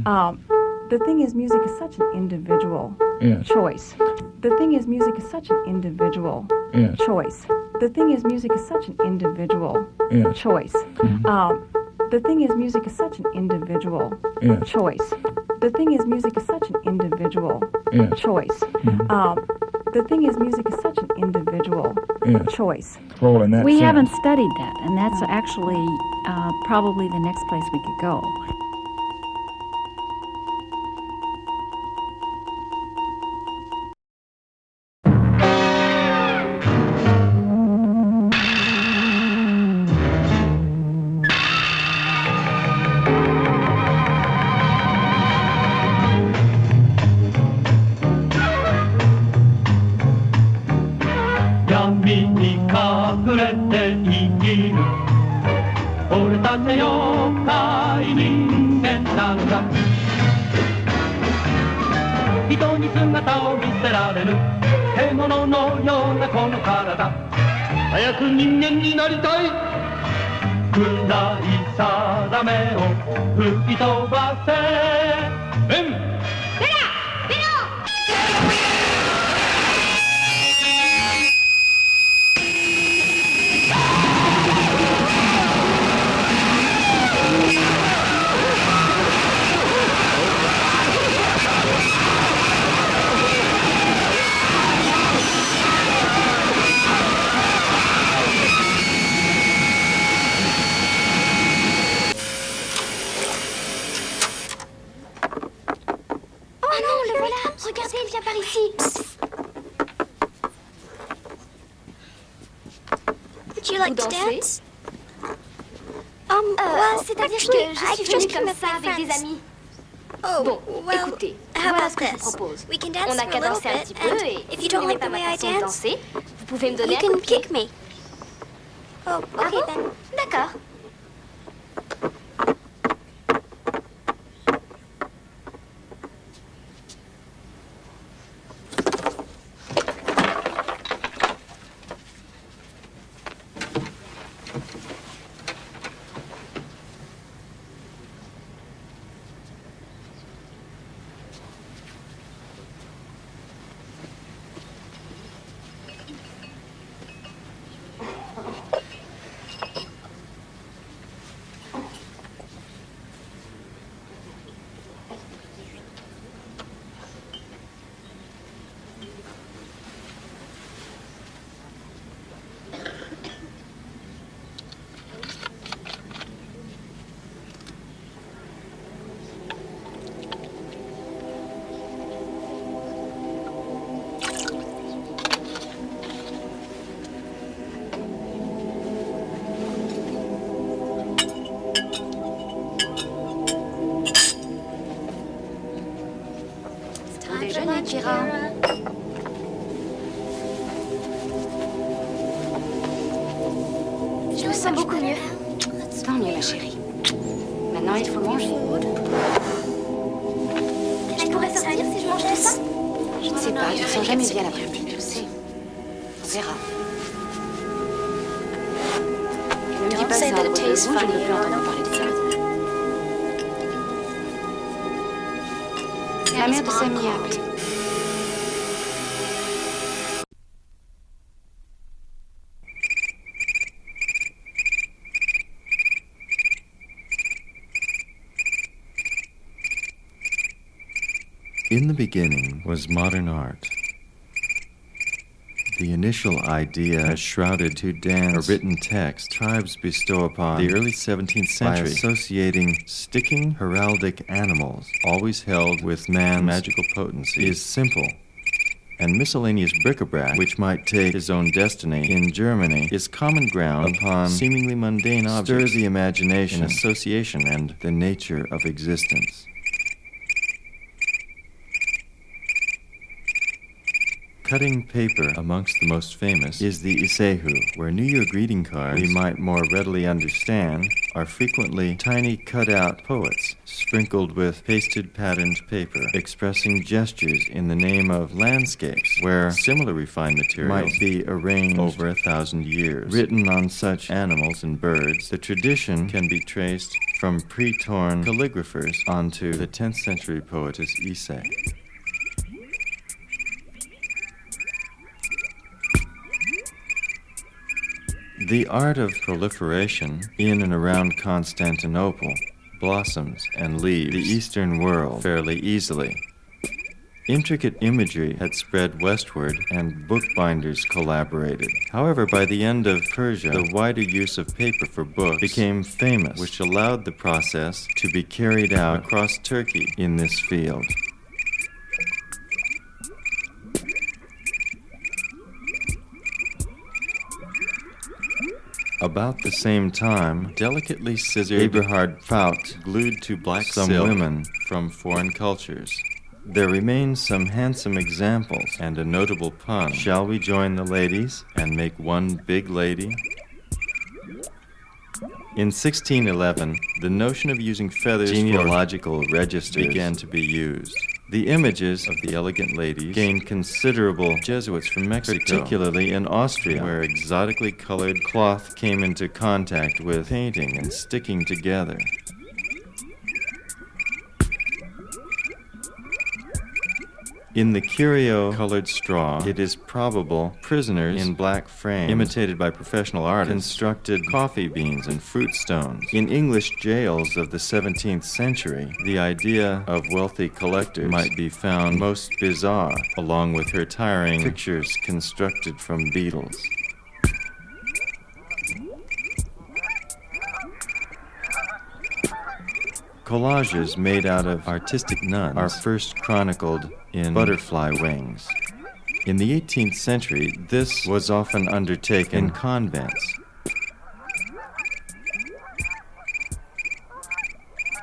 The thing is, music is such an individual choice. The thing is, music is such an individual choice. The thing is, music is such an individual choice. The thing is, music is such an individual choice. The thing is, music is such an individual choice. The thing is, music is such an individual choice. We haven't studied that, and that's actually probably the next place we could go. C'est-à-dire que je suis venue comme ça avec des amis. Bon, écoutez, voilà ce que je vous propose. On n'a qu'à danser un petit peu et si vous n'aimez pas ma façon de danser, vous pouvez me donner un coup de pied. Ah bon? D'accord. Je me sens beaucoup mieux. Tant mieux, ma chérie. Maintenant, il faut manger. Je pourrais sortir si je mange tout ça? Je ne sais pas, tu ne sens jamais bien l'après-midi, tu sais. On verra. Ne me dis pas ça, je ne veux plus entendre parler de ça. La mère de Samy a appelé. In the beginning was modern art. The initial idea as shrouded to dance or written text tribes bestow upon the early 17th century by associating sticking heraldic animals, always held with man's magical potency, is simple. And miscellaneous bric-a-brac, which might take his own destiny in Germany, is common ground upon seemingly mundane objects, stirs the imagination, association, and the nature of existence. Cutting paper amongst the most famous is the isehu, where New Year greeting cards we might more readily understand are frequently tiny cut-out poets sprinkled with pasted patterned paper, expressing gestures in the name of landscapes, where similar refined materials might be arranged over 1,000 years. Written on such animals and birds, the tradition can be traced from pre-torn calligraphers onto the 10th century poetess Ise. The art of proliferation in and around Constantinople blossoms and leaves the Eastern world fairly easily. Intricate imagery had spread westward and bookbinders collaborated. However, by the end of Persia, the wider use of paper for books became famous, which allowed the process to be carried out across Turkey in this field. About the same time, delicately scissored Eberhard Prout glued to black some silk women from foreign cultures. There remain some handsome examples and a notable pun. Shall we join the ladies and make one big lady? In 1611, the notion of using feathers for genealogical registers began to be used. The images of the elegant ladies gained considerable Jesuits from Mexico, particularly in Austria, where exotically colored cloth came into contact with painting and sticking together. In the curio-colored straw, it is probable prisoners in black frames, imitated by professional artists, constructed coffee beans and fruit stones. In English jails of the 17th century, the idea of wealthy collectors might be found most bizarre, along with her tiring pictures constructed from Beatles. Collages made out of artistic nuns are first chronicled in Butterfly Wings. In the 18th century, this was often undertaken in convents.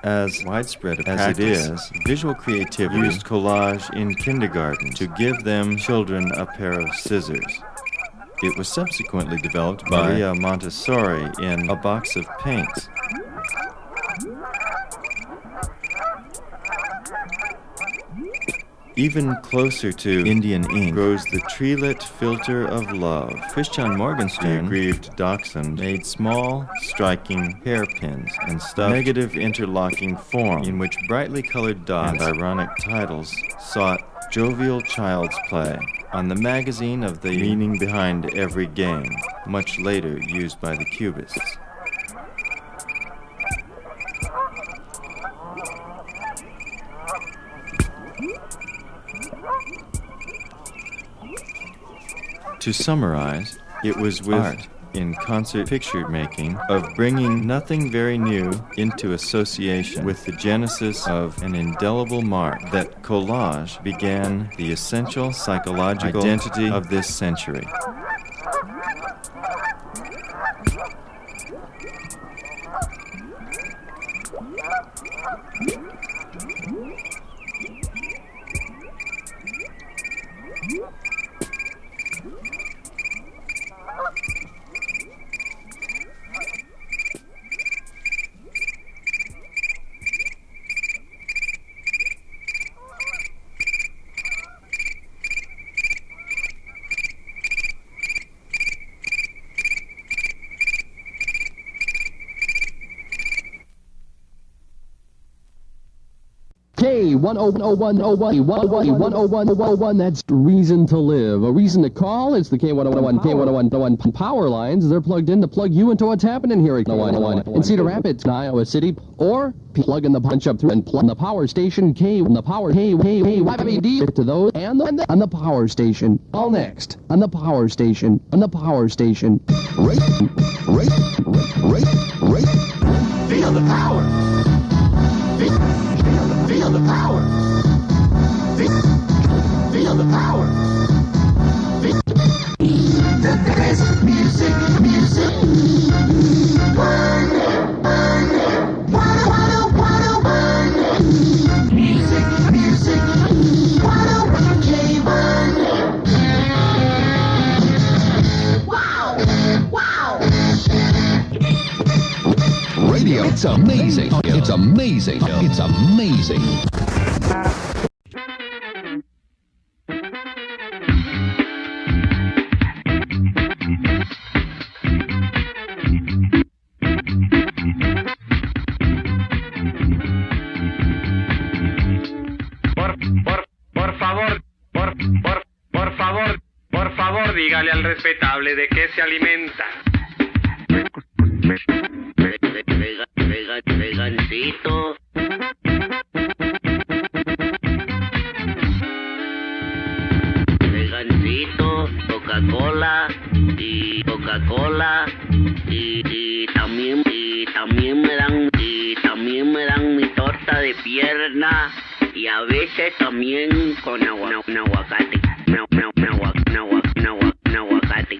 As widespread as it is, visual creativity used collage in kindergarten to give them children a pair of scissors. It was subsequently developed by Maria Montessori in A Box of Paints. Even closer to Indian ink grows the treelet filter of love. Christian Morgenstern, the aggrieved dachshund, made small, striking hairpins and stuffed negative interlocking form in which brightly colored dots and ironic titles sought jovial child's play on the magazine of the meaning behind every game, much later used by the Cubists. To summarize, it was with art in concert picture making of bringing nothing very new into association with the genesis of an indelible mark that collage began the essential psychological identity of this century. K10101, that's reason to live. A reason to call, it's the K101 power lines. They're plugged in to plug you into what's happening here at K101 in Cedar Rapids, Iowa City, or plug in the punch up through and plug the power station K and the power YBD to those and the power station. All next on the power station. Right. Feel the power. Feel the power. Feel the power. The best music. Burn. Wanna burn. Music. Wanna burn. Wow. Radio. It's It's amazing. It's amazing. It's amazing. Por favor, dígale al respetable de qué se alimenta. Vegancito. Vegancito, Coca-Cola y también me dan mi torta de pierna y a veces también con aguacate. Aguacate.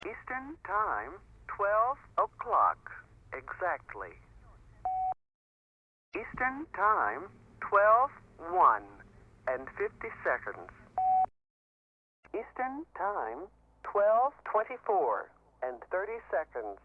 Eastern Time, 12 o'clock, exactly. Eastern Time, 12:01 and 50 seconds. Eastern Time, 12:24 and 30 seconds.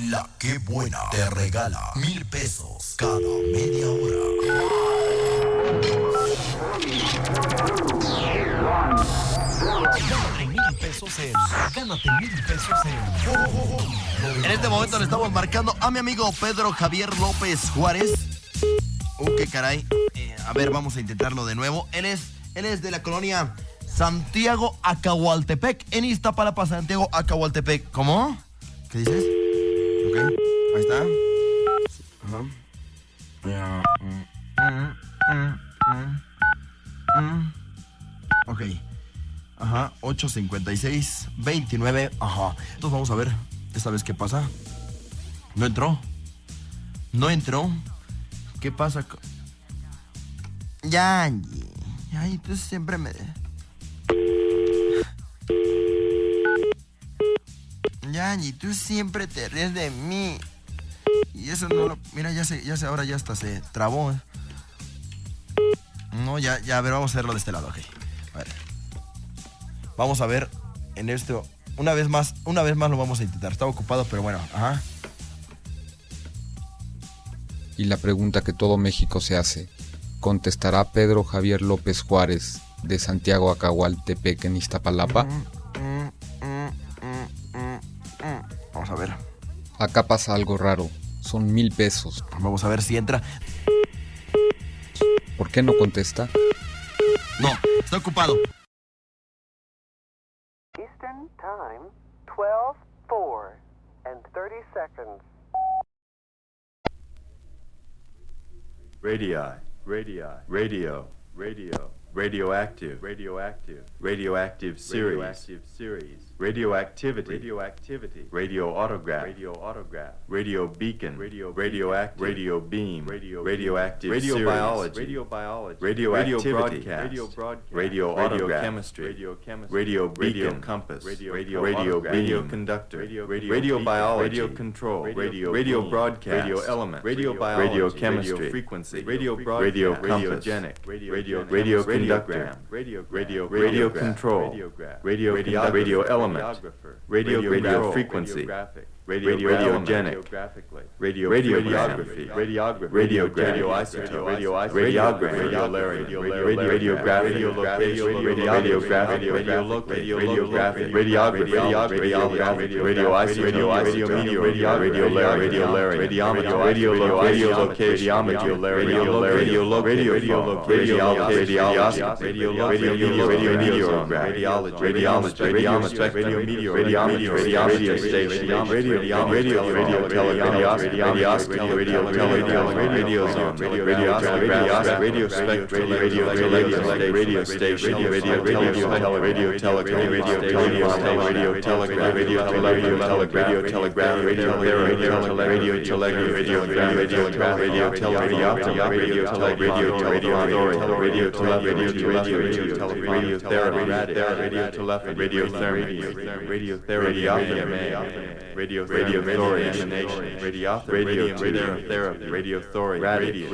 La Qué Buena te regala 1,000 pesos cada media hora. Gánate 1,000 pesos en este momento le estamos marcando a mi amigo Pedro Javier López Juárez. Qué caray. A ver, vamos a intentarlo de nuevo. Él es de la colonia Santiago Acahualtepec, en Iztapalapa, Santiago Acahualtepec. ¿Cómo? ¿Qué dices? Ok, ahí está. Ok. 856 29. Entonces vamos a ver esta vez qué pasa. No entró. ¿Qué pasa? Ya, tú siempre me... Yanji, tú siempre te ríes de mí. Y eso no lo... Mira, ya sé, ahora ya hasta se trabó. No, ya, a ver, vamos a hacerlo de este lado, ok. A ver. Vamos a ver en esto. Una vez más lo vamos a intentar. Estaba ocupado, pero bueno, Y la pregunta que todo México se hace: ¿contestará Pedro Javier López Juárez de Santiago Acahualtepec en Iztapalapa? Vamos a ver. Acá pasa algo raro. Son 1,000 pesos. Vamos a ver si entra. ¿Por qué no contesta? No, está ocupado. Eastern Time, 12:04 and 30 seconds. radii, radio, radioactive, series, radioactivity, radio autograph, radio beacon, radioactive, radio beam, radioactive, radiobiology, radioactivity, radio autograph, radio beacon, compass, radio conductor, radio biology, radio control, radio broadcast, radio element, radio biology, radio chemistry, frequency, radio compass, radio conductor, radio control, radio element, radio frequency, radiogenic, radiography, radioisotope, radiography,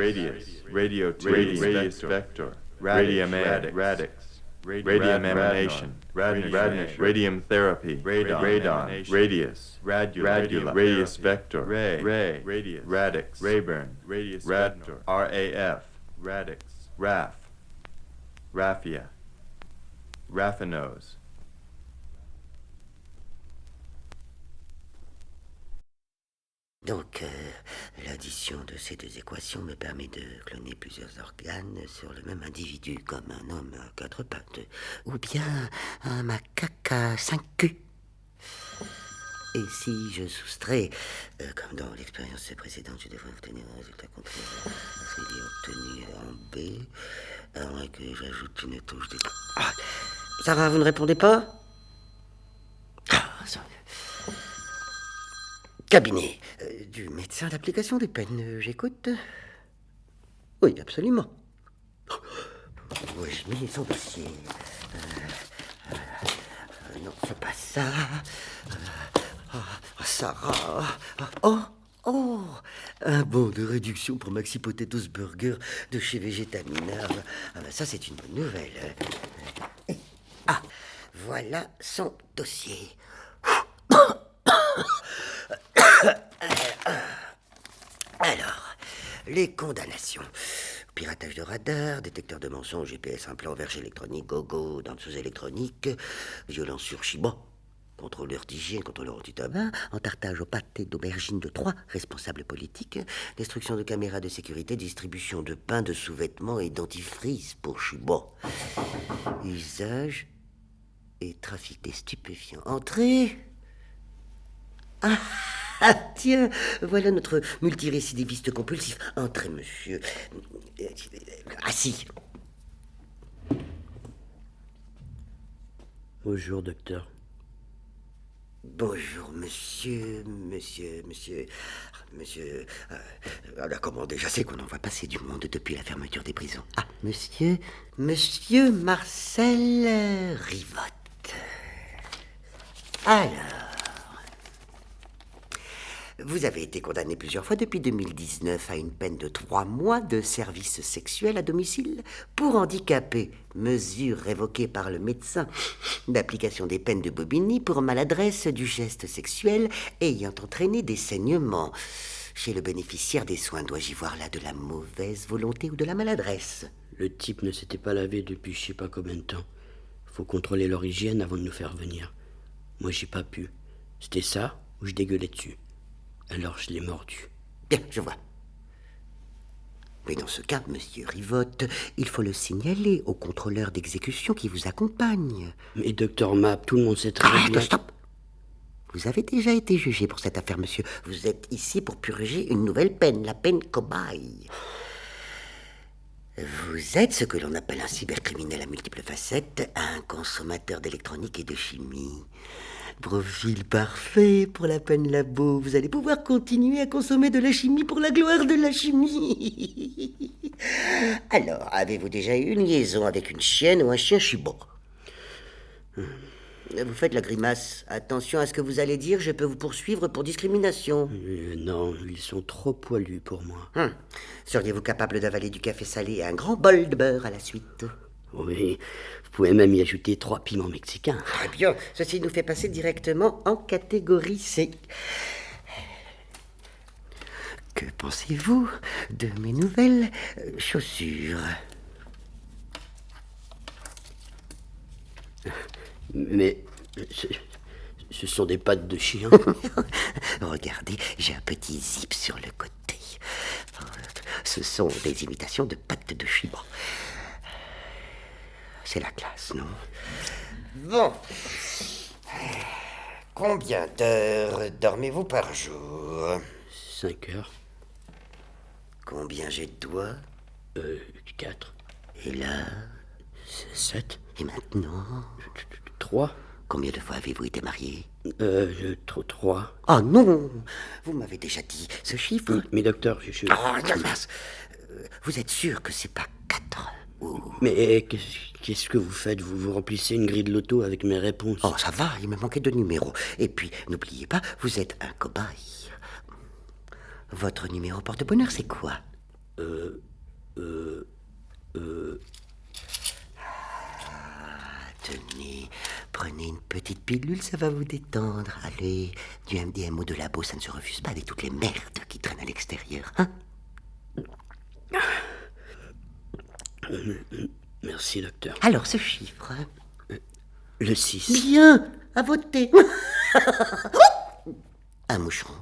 radiographic, radius vector, radium radix, radium emanation, radium therapy, radon, radius, radula, radius vector, ray, radix, Rayburn, radius vector, RAF, radix, raffia, raffinose. Donc, l'addition de ces deux équations me permet de cloner plusieurs organes sur le même individu, comme un homme à 4 pattes, ou bien un macaque à 5 queues. Et si je soustrais, comme dans l'expérience précédente, je devrais obtenir un résultat contraire à celui obtenu en B, à moins que j'ajoute une touche de... Ah, Sarah, vous ne répondez pas? Cabinet du médecin d'application des peines, j'écoute. Oui, absolument. Où ai-je mis son dossier? Non, c'est pas ça. Sarah. Oh, un bon de réduction pour Maxi Potatoes Burger de chez Végétamina. Ça, c'est une bonne nouvelle. Ah, voilà son dossier. Alors, les condamnations. Piratage de radar, détecteur de mensonges, GPS, implant, verge électronique, gogo, danseuse électronique, violence sur Chiban, contrôleur d'hygiène, contrôleur anti-tabac, entartage au pâté d'aubergine de 3 responsables politiques, destruction de caméras de sécurité, distribution de pain, de sous-vêtements et dentifrice pour Chiban. Usage et trafic des stupéfiants. Entrée. Ah, tiens, voilà notre multirécidiviste compulsif. Entrez, monsieur. Assis. Bonjour, docteur. Bonjour, monsieur. Alors, comment déjà c'est qu'on en voit passer du monde depuis la fermeture des prisons? Ah, monsieur Marcel Rivotte. Alors... Vous avez été condamné plusieurs fois depuis 2019 à une peine de 3 mois de service sexuel à domicile pour handicapé, mesure révoquée par le médecin d'application des peines de Bobigny pour maladresse du geste sexuel ayant entraîné des saignements. Chez le bénéficiaire des soins, dois-je y voir là de la mauvaise volonté ou de la maladresse? Le type ne s'était pas lavé depuis je sais pas combien de temps. Faut contrôler leur hygiène avant de nous faire venir. Moi, j'ai pas pu. C'était ça ou je dégueulais dessus. Alors je l'ai mordu. Bien, je vois. Mais dans ce cas, monsieur Rivotte, il faut le signaler au contrôleur d'exécution qui vous accompagne. Mais docteur Map, tout le monde sait très bien... Stop. Vous avez déjà été jugé pour cette affaire, monsieur. Vous êtes ici pour purger une nouvelle peine, la peine cobaye. Vous êtes ce que l'on appelle un cybercriminel à multiples facettes, un consommateur d'électronique et de chimie. Profil parfait pour la peine labo. Vous allez pouvoir continuer à consommer de la chimie pour la gloire de la chimie. Alors, avez-vous déjà eu une liaison avec une chienne ou un chien chibon? Vous faites la grimace. Attention à ce que vous allez dire, je peux vous poursuivre pour discrimination. Non, ils sont trop poilus pour moi. Seriez-vous capable d'avaler du café salé et un grand bol de beurre à la suite? Oui, vous pouvez même y ajouter 3 piments mexicains. Très bien, ceci nous fait passer directement en catégorie C. Que pensez-vous de mes nouvelles chaussures? Mais ce sont des pattes de chien. Regardez, j'ai un petit zip sur le côté. Ce sont des imitations de pattes de chien. C'est la classe, non? Bon. Combien d'heures dormez-vous par jour? 5 heures. Combien j'ai de doigts? 4. Et là? 7. Et maintenant? 3. Combien de fois avez-vous été marié? 3. Oh non! Vous m'avez déjà dit ce chiffre. Mais docteur, je... Ah, mince. Vous êtes sûr que c'est pas 4? Mais qu'est-ce que vous faites? Vous remplissez une grille de loto avec mes réponses. Oh, ça va, il me manquait 2 numéros. Et puis, n'oubliez pas, vous êtes un cobaye. Votre numéro porte-bonheur, c'est quoi? Tenez, prenez une petite pilule, ça va vous détendre. Allez, du MDMA de labo, ça ne se refuse pas avec toutes les merdes qui traînent à l'extérieur, hein? Merci, docteur. Alors, ce chiffre? Le 6. Bien, à voter. Un moucheron.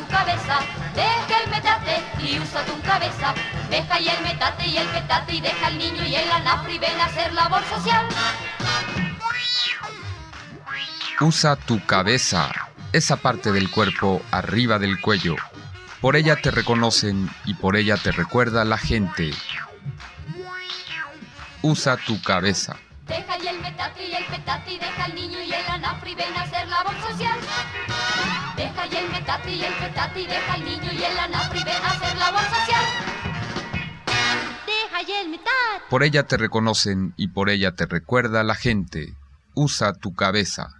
tu cabeza, deja el metate y usa tu cabeza. Deja y el metate y el petate y deja el niño y el anafre y ven a hacer labor social. Usa tu cabeza, esa parte del cuerpo arriba del cuello. Por ella te reconocen y por ella te recuerda la gente. Usa tu cabeza. Deja y el metate y el petate y deja el niño y el anafre y ven a hacer labor social. Deja y el metate y el petate y deja el niño y el anafre y ven a hacer labor social. Deja y el metate. Por ella te reconocen y por ella te recuerda la gente. Usa tu cabeza.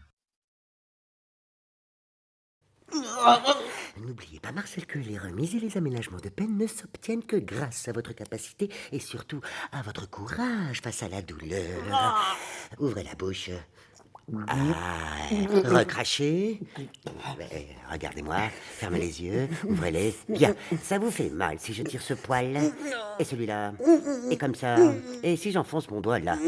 N'oubliez pas, Marcel, que les remises et les aménagements de peine ne s'obtiennent que grâce à votre capacité et surtout à votre courage face à la douleur. Ouvrez la bouche. Recrachez. Regardez-moi, fermez les yeux, ouvrez-les. Bien, ça vous fait mal si je tire ce poil. Et celui-là. Et comme ça. Et si j'enfonce mon doigt là.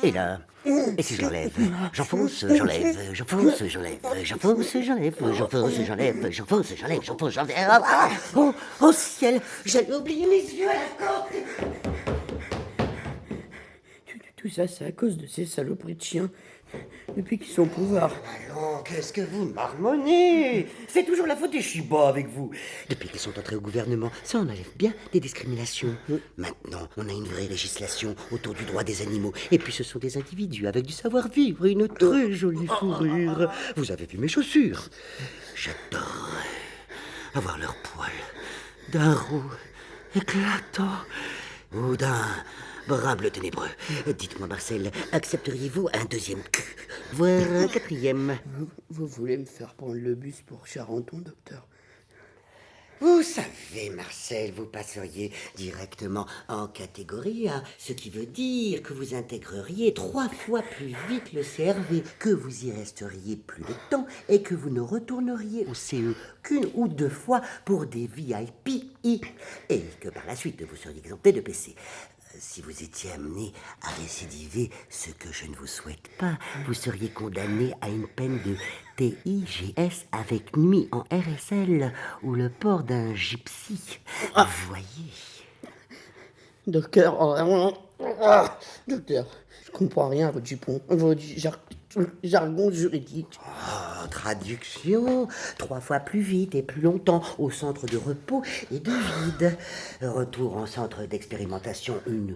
Et là. Et si je l'enlève. J'enfonce, j'enlève. J'enfonce, j'enlève. J'enfonce, j'enlève. J'enfonce, j'enlève. J'enfonce, j'enlève. J'enfonce, j'enlève. Oh ciel, j'avais oublié mes yeux à la côte. Tout ça, c'est à cause de ces saloperies de chiens. Depuis qu'ils sont au pouvoir. Allons, qu'est-ce que vous marmonnez? C'est toujours la faute des chibas avec vous. Depuis qu'ils sont entrés au gouvernement, ça enlève bien des discriminations. Maintenant, on a une vraie législation autour du droit des animaux. Et puis ce sont des individus avec du savoir-vivre et une très jolie fourrure. Vous avez vu mes chaussures? J'adore avoir leur poil d'un roux éclatant ou d'un brun bleu ténébreux. Dites-moi, Marcel, accepteriez-vous un deuxième cul, voire un quatrième? Vous voulez me faire prendre le bus pour Charenton, docteur? Vous savez, Marcel, vous passeriez directement en catégorie 1, ce qui veut dire que vous intégreriez 3 fois plus vite le CRV, que vous y resteriez plus de temps et que vous ne retourneriez au CE qu'une ou 2 fois pour des VIP et que par la suite vous seriez exempté de PC. Si vous étiez amené à récidiver, ce que je ne vous souhaite pas, vous seriez condamné à une peine de TIGS avec nuit en RSL ou le port d'un gypsy. Vous voyez. Docteur, docteur, je comprends rien à votre jupon, votre jargon juridique. Oh, traduction, 3 fois plus vite et plus longtemps au centre de repos et de vide. Retour en centre d'expérimentation 1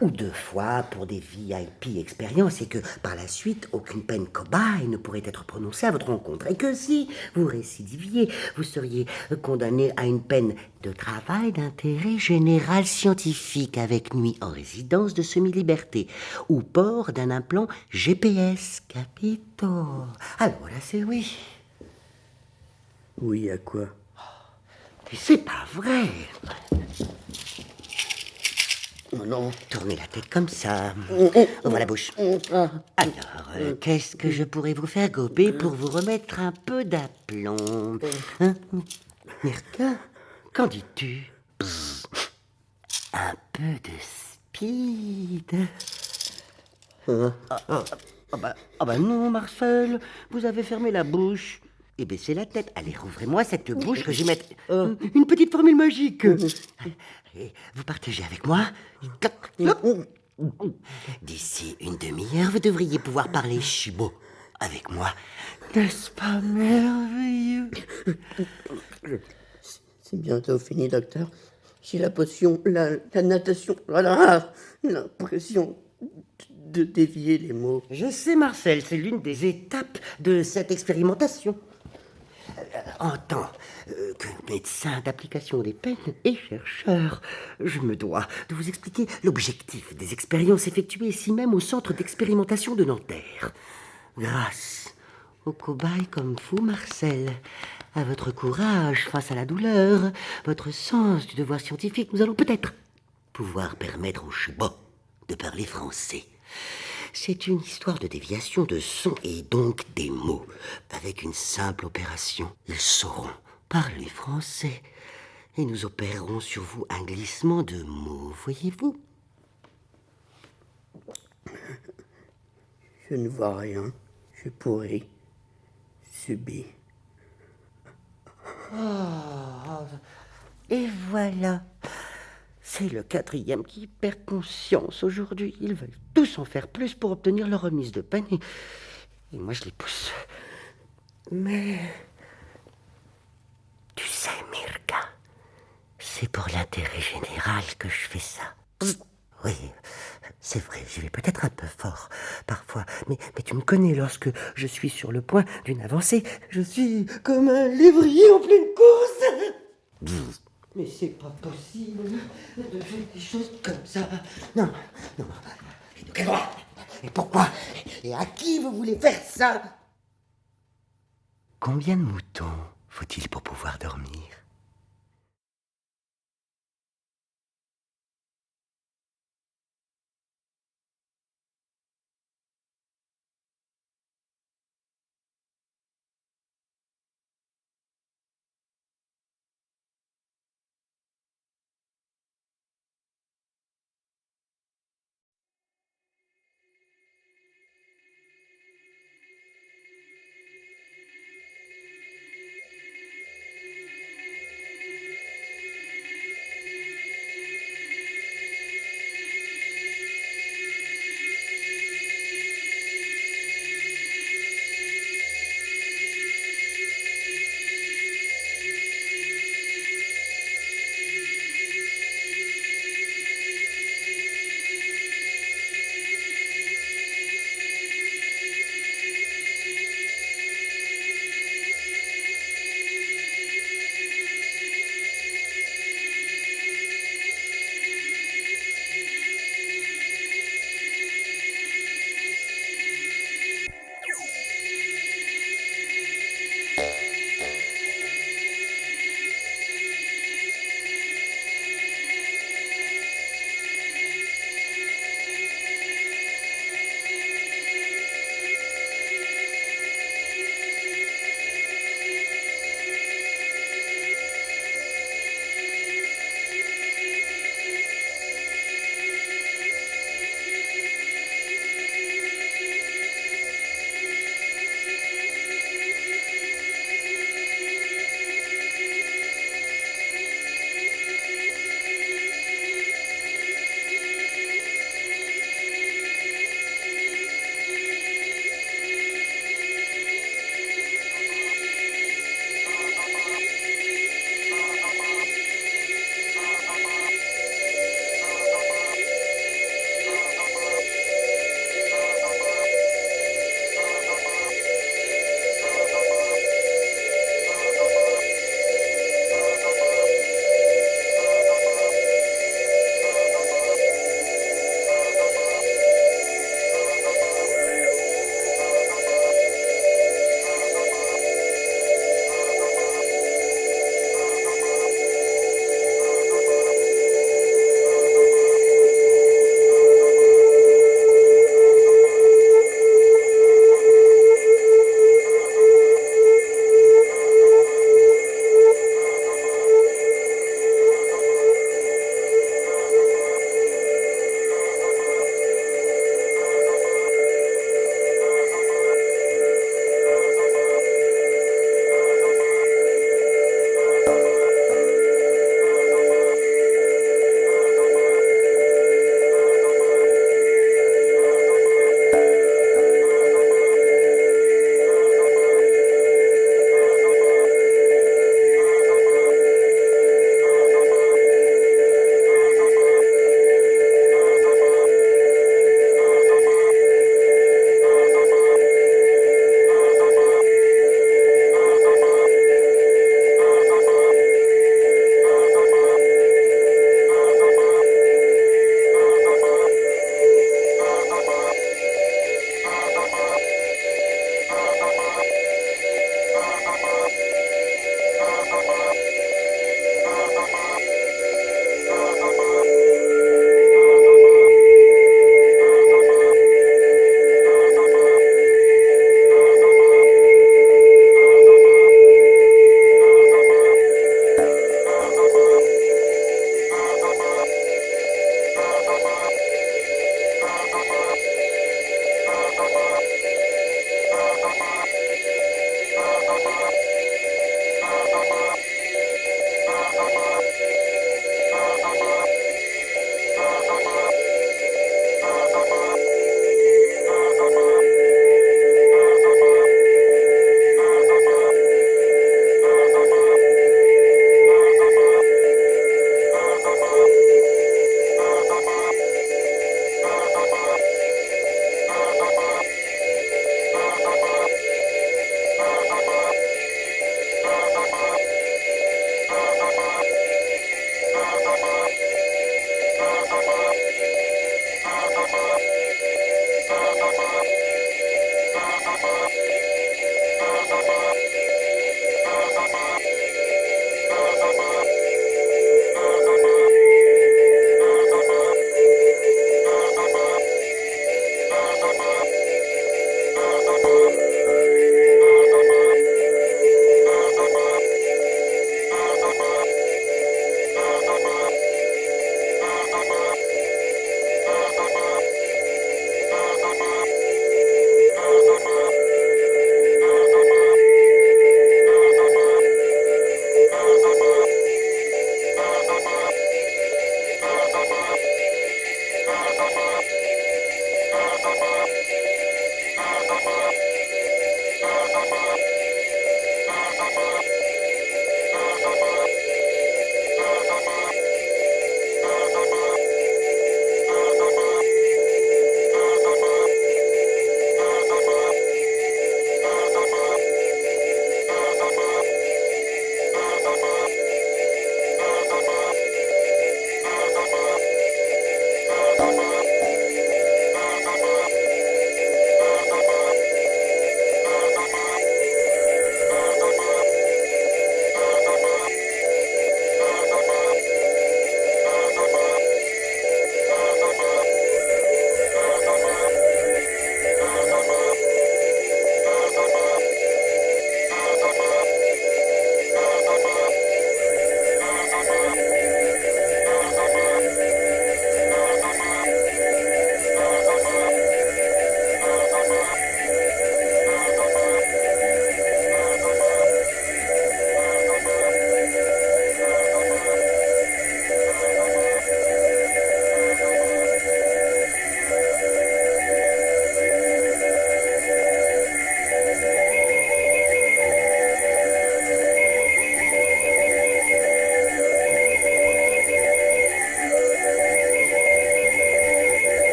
ou 2 fois pour des VIP expériences et que par la suite, aucune peine cobaye ne pourrait être prononcée à votre rencontre. Et que si vous récidiviez, vous seriez condamné à une peine de travail d'intérêt général scientifique avec nuit en résidence de semi-liberté ou port d'un implant GPS, capito. Alors là, c'est oui. Oui, à quoi? C'est pas vrai. Oh non. Tournez la tête comme ça. Ouvre la bouche. Alors, qu'est-ce que je pourrais vous faire gober pour vous remettre un peu d'aplomb? Hein? Mirka, qu'en dis-tu? Un peu de speed. Bah non, Marcel, vous avez fermé la bouche et baissé la tête. Allez, rouvrez-moi cette bouche que je vais mettre une petite formule magique. Et vous partagez avec moi. D'ici une demi-heure, vous devriez pouvoir parler chibot avec moi. N'est-ce pas merveilleux? C'est bientôt fini, docteur. J'ai la potion, la natation, voilà, l'impression de dévier les mots. Je sais, Marcel, c'est l'une des étapes de cette expérimentation. En tant que médecin d'application des peines et chercheur, je me dois de vous expliquer l'objectif des expériences effectuées ici même au centre d'expérimentation de Nanterre. Grâce aux cobayes comme vous, Marcel, à votre courage face à la douleur, votre sens du devoir scientifique, nous allons peut-être pouvoir permettre aux chebots de parler français. C'est une histoire de déviation de son et donc des mots. Avec une simple opération, ils sauront parler français et nous opérerons sur vous un glissement de mots, voyez-vous? Je ne vois rien. Je pourrais subir. Oh, et voilà. C'est le 4e qui perd conscience aujourd'hui. Ils veulent tous en faire plus pour obtenir leur remise de peine. Et moi, je les pousse. Mais... Tu sais, Mirka, c'est pour l'intérêt général que je fais ça. Oui, c'est vrai, j'y vais peut-être un peu fort, parfois. Mais tu me connais, lorsque je suis sur le point d'une avancée, je suis comme un lévrier en pleine course. Mais c'est pas possible de faire des choses comme ça. Non. Et de quel droit? Et pourquoi? Et à qui vous voulez faire ça? Combien de moutons faut-il pour pouvoir dormir?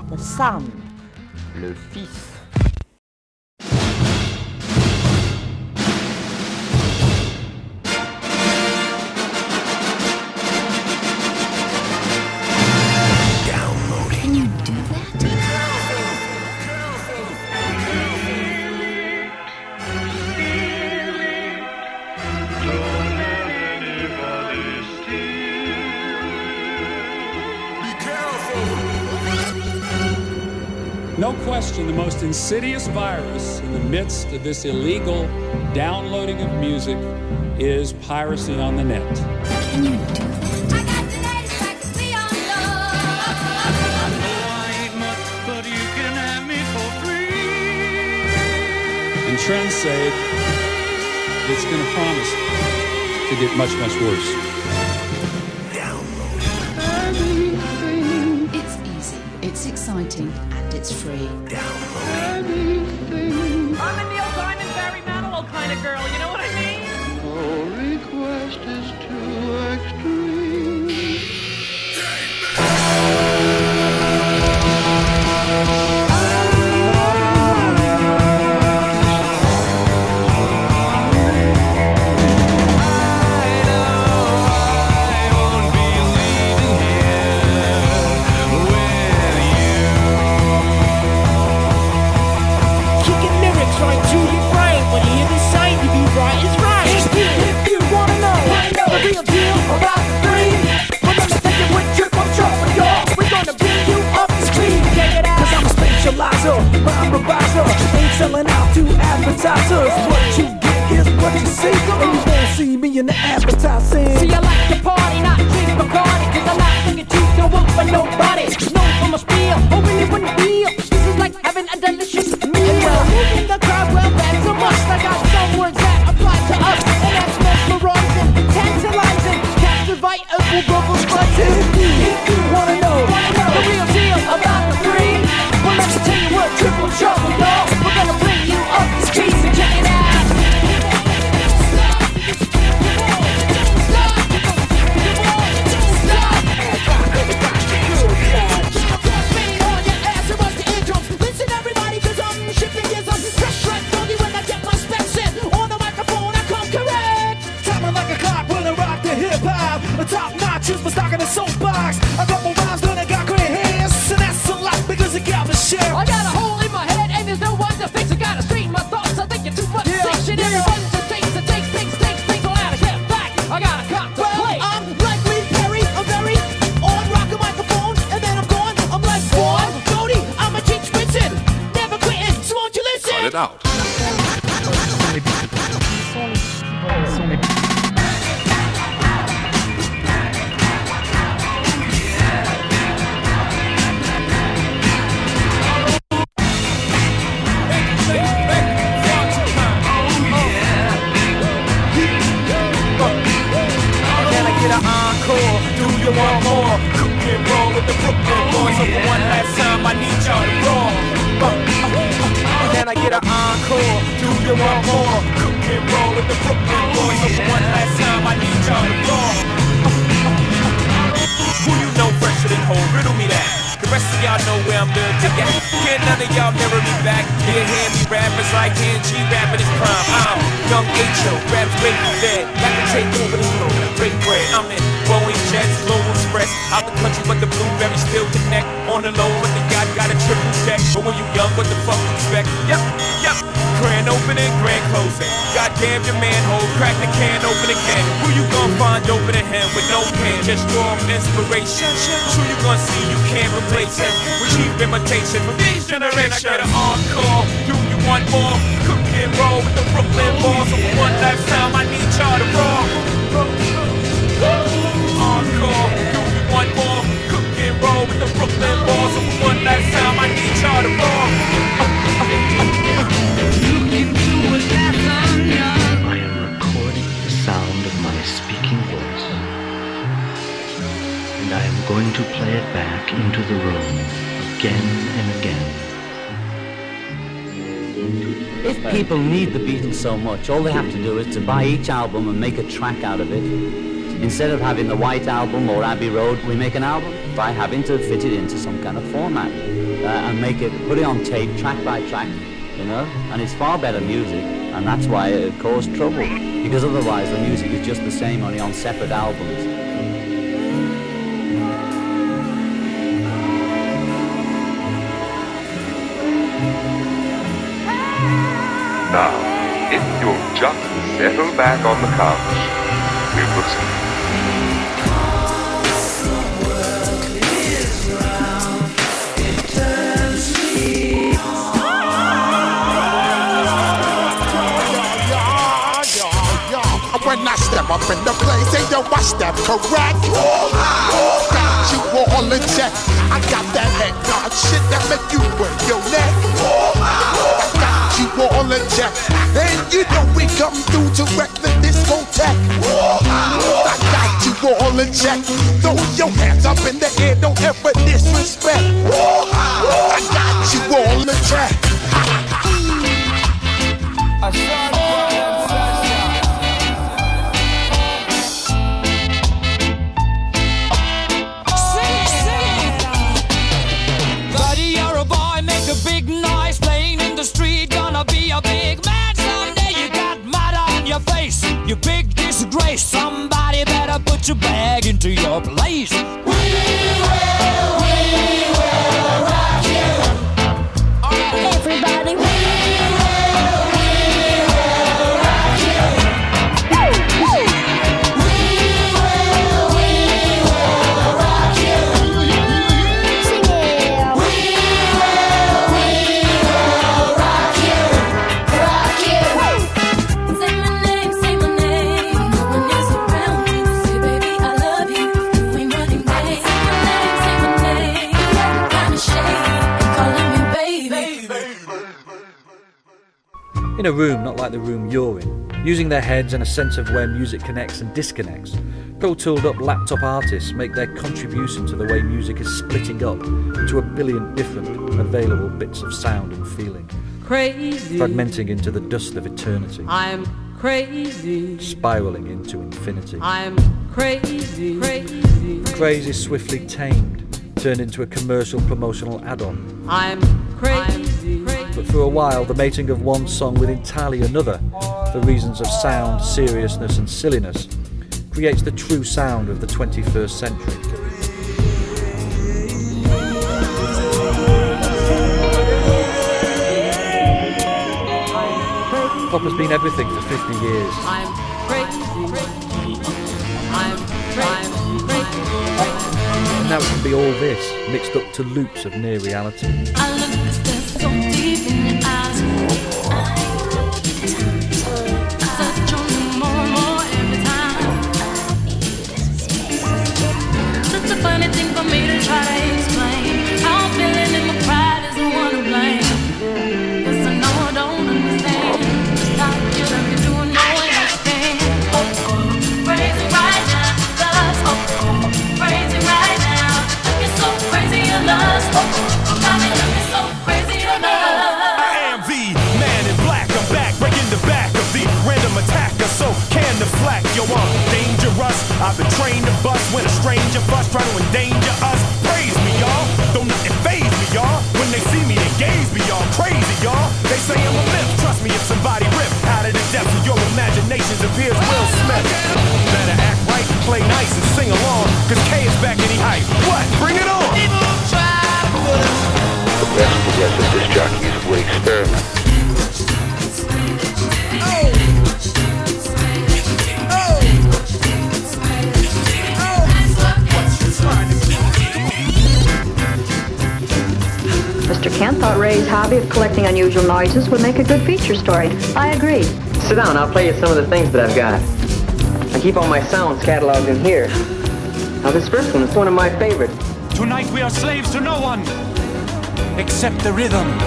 The Son, le Fils. Can you do that? No question, the most insidious virus in the midst of this illegal downloading of music is piracy on the net. Can you do that? And trends say it's going to promise to get much, much worse. It's easy, it's exciting, and it's free. I'm a Neil Diamond, Barry Manilow kind of girl, you know what I mean? No request is too extreme. Ain't selling out to advertisers. What you get is what you see, and you won't see me in the advertising. See, I like to party, not drink Bacardi, cause I'm not looking to go up for nobody. Known for my spiel, oh really wouldn't feel. This is like having a delicious meal. And well, moving the crowd, well that's a must. I got some words that apply to us, and that's mesmerizing, tantalizing, captivating, bubbles, but if you wanna know the real deal about the free, well let me tell you what triple trouble, y'all. We're gonna bring you up the streets and check it out. Listen everybody, cause I'm shipping gears up. Fresh like doggy when I get my specs in. On the microphone I come correct. Timing like a clock when I rock the hip hop. The top notch is my stock in the soapbox. I got my rhymes done, I got great hands. And that's a lot because it got the share. I got a hole in my head and there's no one to fix. I gotta straighten my thoughts, I think you're too much fiction. Everyone just takes things on out of get back. I gotta contemplate. I'm like Lee Perry, I'm very on rock the microphone. And then I'm gone, I'm like Vaughn Cody, I'm a cheap Spritzin. Never quitting, so won't you listen? Cut it out. I'm the digger. Can't none of y'all mirror me back. Here, hear me rappers like G rapping his prime. I'm young H.O., raps great and dead. Got to take over the globe, break bread. I'm in Boeing jets, low express. Out the country, but the blueberries still connect. On the low, but the yacht got a triple check. But when you young, what the fuck you expect? Yep. Grand opening, grand closing. Goddamn your manhole, crack the can open again. Who you gonna find open a hand with no pen? Just strong inspiration. Who you gonna see you can't replace him with cheap imitation from these generations. I got an encore. Do you want more? Cook and roll with the Brooklyn balls. So for one last time, I need y'all to roll. Encore. Do you want more? Cook and roll with the Brooklyn balls. So for one last time, I need y'all to roll. I am recording the sound of my speaking voice, and I am going to play it back into the room again and again. If people need the Beatles so much, all they have to do is to buy each album and make a track out of it. Instead of having the White Album or Abbey Road, we make an album by having to fit it into some kind of format and put it on tape, track by track. You know, and it's far better music, and that's why it caused trouble, because otherwise the music is just the same, only on separate albums. Now, if you'll just settle back on the couch, we'll proceed. When I step up in the place, and yo, I step correct. Got you all in check. I got that head nod shit that make you break your neck. I got you all in check. And you know we come through to wreck the discotheque. I got you all in check. Throw your hands up in the air, don't ever disrespect. I got you all in check. Big noise playing in the street, gonna be a big man someday. You got mud on your face, you big disgrace. Somebody better put your bag into your place. We will rock you. Alright, everybody, we will rock you. In a room not like the room you're in, using their heads and a sense of where music connects and disconnects, pro-tooled up laptop artists make their contribution to the way music is splitting up into a billion different available bits of sound and feeling, crazy, fragmenting into the dust of eternity. I'm crazy, spiraling into infinity. I'm crazy, crazy, crazy, swiftly tamed, turned into a commercial promotional add-on. I'm crazy, but for a while the mating of one song with entirely another, for reasons of sound, seriousness and silliness, creates the true sound of the 21st century. Pop has been everything for 50 years. I'm crazy. I'm crazy. And now it can be all this, mixed up to loops of near reality. I look at this so deep in your eyes. I touch on you more and more every time. Such a funny thing for me to try to explain. How I'm feeling and my pride is the one to blame. 'Cause I know I don't understand. Just how you love me doing no one understand. Crazy right now, love. Crazy right now. Looking so crazy in lust. Mommy, looking so crazy in love. I am the man in black. I'm back, breaking the back of the random attacker. So can the flack, yo, I'm dangerous. I've been trained to bust when a stranger fuss try to endanger us. Praise me, y'all. Don't nothing faze me, y'all. Here's Will Smith. Better act right, play nice, and sing along, cause K is back any hype. What? Bring it on! The best progressive disc jockeys would experiment. Mr. Kent thought Ray's hobby of collecting unusual noises would make a good feature story. I agree. Sit down, I'll play you some of the things that I've got. I keep all my sounds cataloged in here. Now this first one is one of my favorites. Tonight we are slaves to no one, except the rhythm.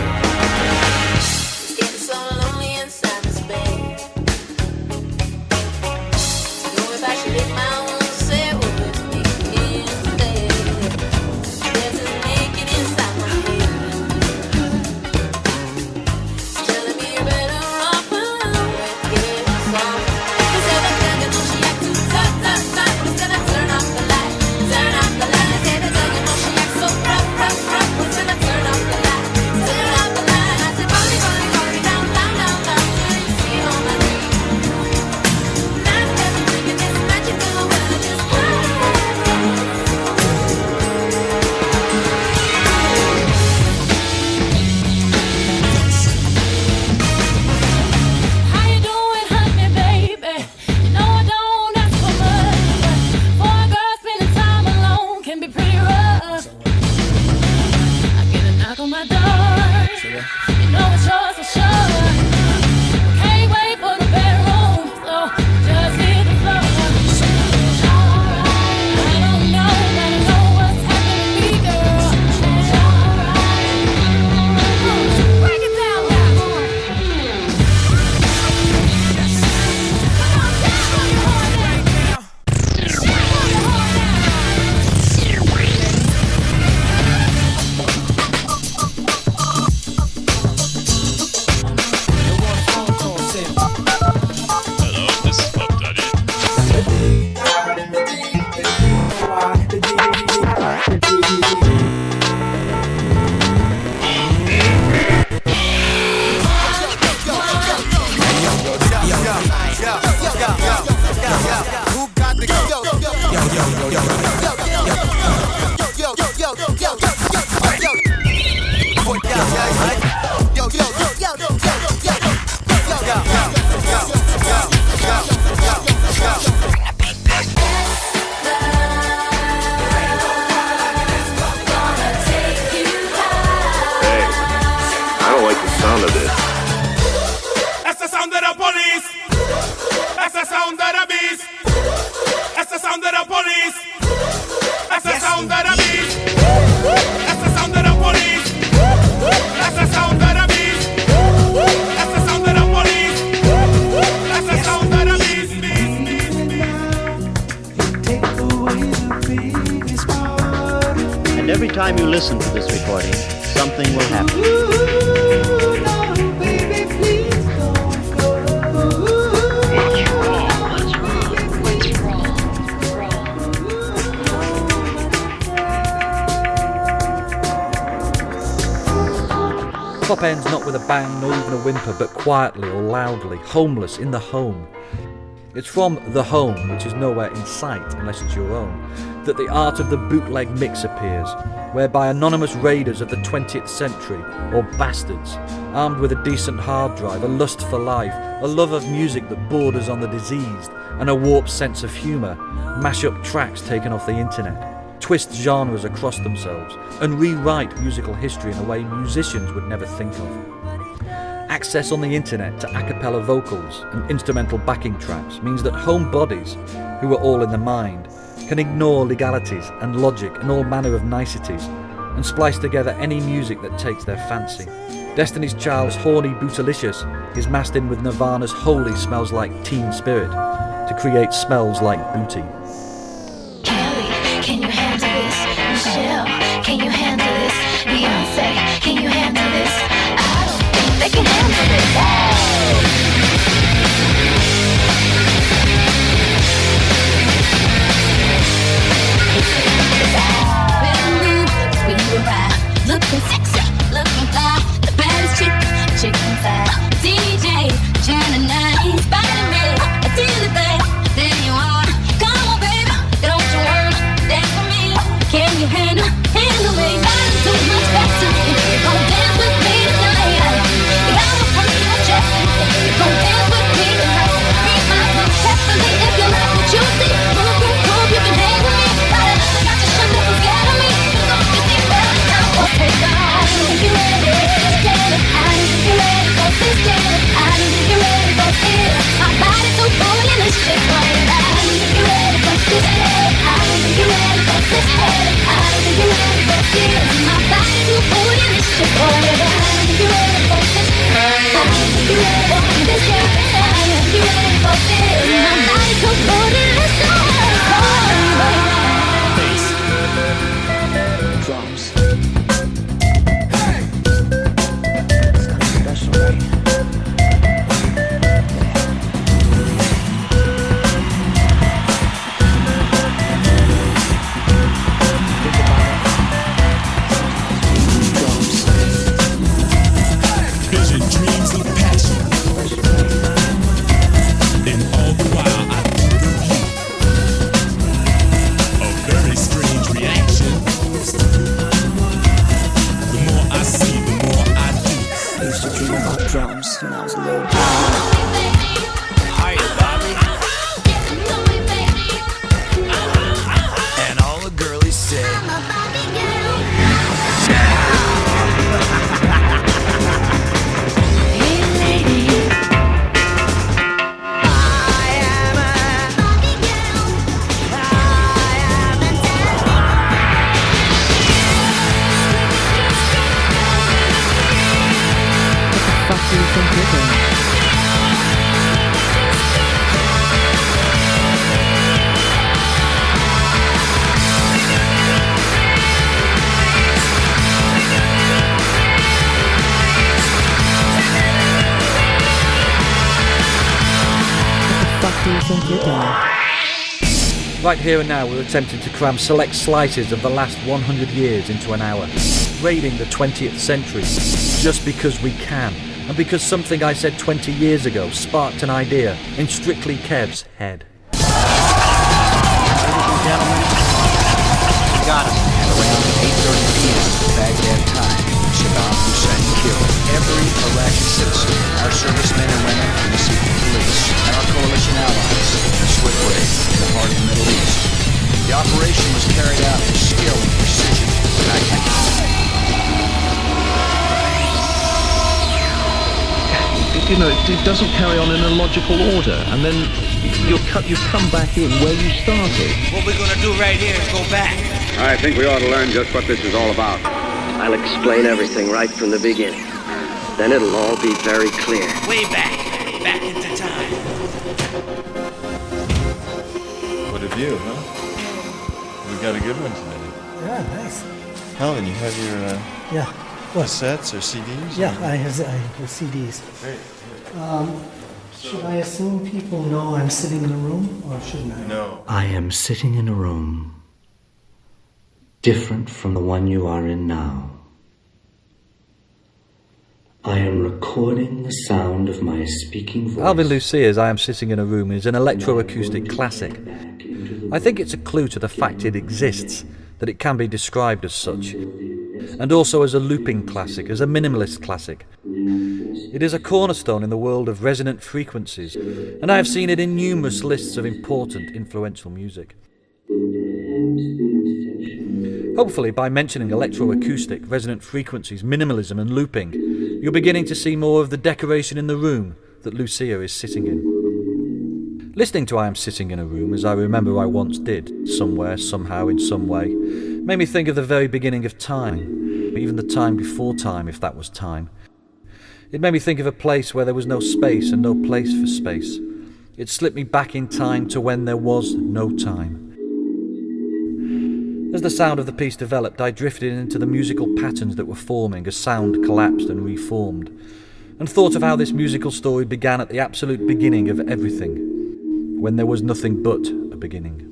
Every time you listen to this recording, something will happen. Pop ends not with a bang nor even a whimper, but quietly or loudly, homeless in the home. It's from the home, which is nowhere in sight unless it's your own, that the art of the bootleg mix appears, whereby anonymous raiders of the 20th century, or bastards, armed with a decent hard drive, a lust for life, a love of music that borders on the diseased, and a warped sense of humour, mash up tracks taken off the internet, twist genres across themselves, and rewrite musical history in a way musicians would never think of. Access on the internet to a cappella vocals and instrumental backing tracks means that homebodies, who are all in the mind, can ignore legalities and logic and all manner of niceties and splice together any music that takes their fancy. Destiny's Child's Horny Bootylicious is massed in with Nirvana's Holy Smells Like Teen Spirit to create Smells Like Booty. Kelly, can you handle this? Michelle, can you handle this? Beyonce, can you handle this? I don't think they can handle this. Looking sexy, looking fly, the baddest chick, chicken fat. DJ, Channel 9, Spider-Man, Drums. Hey! It's not special, right? Vision, dreams of passion. And all the while I think of you. A very strange reaction. The more I see, the more I do. I used to dream about drums when I was a little boy. Hiya, Bobby. And all the girlies said, What do you think you're doing? What do you think you're doing? Right here and now, we're attempting to cram select slices of the last 100 years into an hour, raiding the 20th century, just because we can, and because something I said 20 years ago sparked an idea in Strictly Kev's head. Ladies and gentlemen, we got him at around 8:30 p.m. Baghdad time. Saddam Hussein killed every Iraqi citizen, our servicemen and women in the secret police, and our coalition allies in a swift raid in the heart of the Middle East. The operation was carried out with skill and precision, and I can you know, it doesn't carry on in a logical order, and then you come back in where you started. What we're gonna do right here is go back. I think we ought to learn just what this is all about. I'll explain everything right from the beginning. Then it'll all be very clear. Way back into time. What a view, huh? We got a good one today. Yeah, nice. Helen, you have your Yeah. cassettes or CDs? Yeah, I have CDs. Great. Should I assume people know I'm sitting in a room, or shouldn't I? No. I am sitting in a room different from the one you are in now. I am recording the sound of my speaking voice. Alvin Lucia's I Am Sitting in a Room is an electroacoustic classic. I think it's a clue to the fact it exists, that it can be described as such, and also as a looping classic, as a minimalist classic. It is a cornerstone in the world of resonant frequencies, and I have seen it in numerous lists of important, influential music. Hopefully, by mentioning electroacoustic, resonant frequencies, minimalism and looping, you're beginning to see more of the decoration in the room that Lucia is sitting in. Listening to I Am Sitting in a Room, as I remember I once did, somewhere, somehow, in some way, made me think of the very beginning of time, even the time before time, if that was time. It made me think of a place where there was no space and no place for space. It slipped me back in time to when there was no time. As the sound of the piece developed, I drifted into the musical patterns that were forming as sound collapsed and reformed, and thought of how this musical story began at the absolute beginning of everything, when there was nothing but a beginning.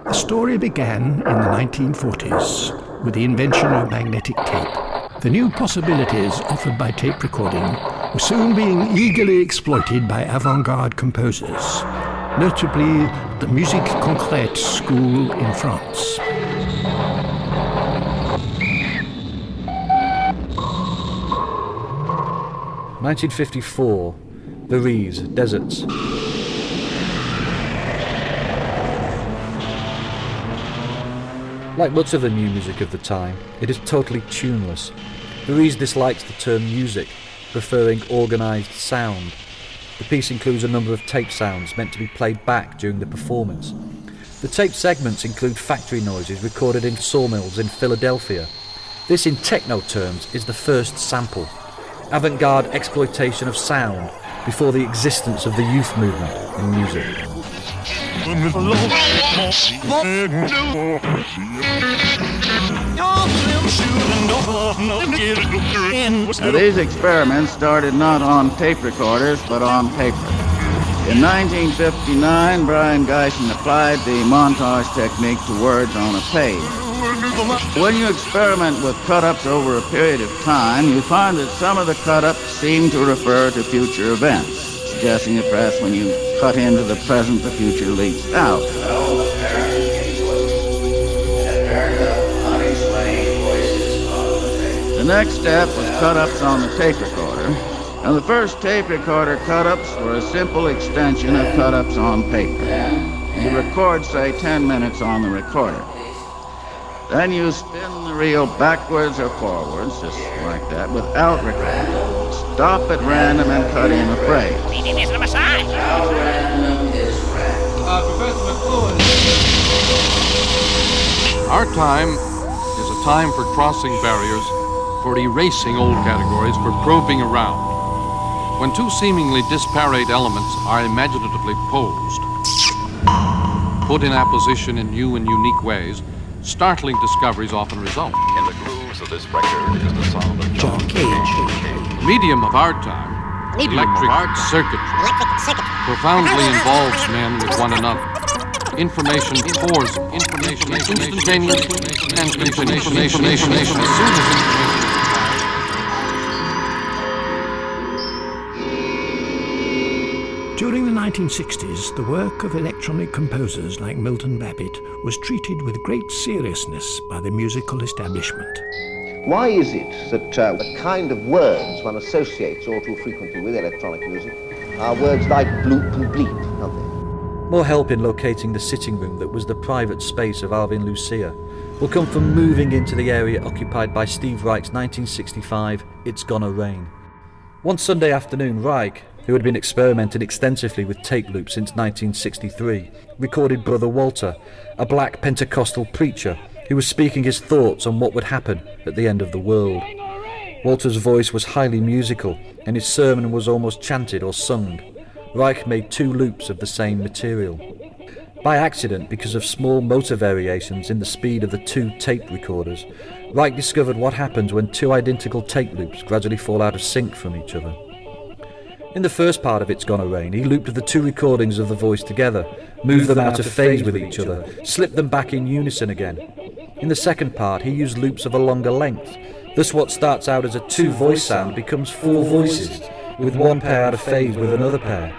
The story began in the 1940s with the invention of magnetic tape. The new possibilities offered by tape recording were soon being eagerly exploited by avant-garde composers, notably the Musique Concrète school in France. (1954), Belize deserts. Like much of the new music of the time, it is totally tuneless. Belize dislikes the term music, preferring organised sound. The piece includes a number of tape sounds meant to be played back during the performance. The tape segments include factory noises recorded in sawmills in Philadelphia. This, in techno terms, is the first sample. avant-garde exploitation of sound before the existence of the youth movement in music. Now, these experiments started not on tape recorders, but on paper. In 1959, Brian Geisen applied the montage technique to words on a page. When you experiment with cut-ups over a period of time, you find that some of the cut-ups seem to refer to future events, suggesting that perhaps when you cut into the present, the future leaks out. The next step was cut-ups on the tape recorder. Now, the first tape recorder cut-ups were a simple extension of cut-ups on paper. You record, say, 10 minutes on the recorder. Then you spin the reel backwards or forwards, just like that, without recording. Stop at random and cut in a phrase. How random is random? Our time is a time for crossing barriers, for erasing old categories, for probing around. When two seemingly disparate elements are imaginatively posed, put in apposition in new and unique ways, startling discoveries often result. In the grooves of this record is the sound of John Cage. The medium of our time, electric circuitry, profoundly involves men with one another. Information pours, information instantaneously, and information as soon as information. During the 1960s, the work of electronic composers like Milton Babbitt was treated with great seriousness by the musical establishment. Why is it that the kind of words one associates all too frequently with electronic music are words like bloop and bleep, aren't they? More help in locating the sitting room that was the private space of Alvin Lucia will come from moving into the area occupied by Steve Reich's 1965 It's Gonna Rain. One Sunday afternoon, Reich, who had been experimenting extensively with tape loops since 1963, recorded Brother Walter, a black Pentecostal preacher who was speaking his thoughts on what would happen at the end of the world. Walter's voice was highly musical, and his sermon was almost chanted or sung. Reich made 2 loops of the same material. By accident, because of small motor variations in the speed of the 2 tape recorders, Reich discovered what happens when 2 identical tape loops gradually fall out of sync from each other. In the first part of It's Gonna Rain, he looped the 2 recordings of the voice together, moved them out of phase with each other, slipped them back in unison again. In the second part, he used loops of a longer length. Thus what starts out as a 2-voice sound becomes 4 voices, with one pair out of phase with another pair.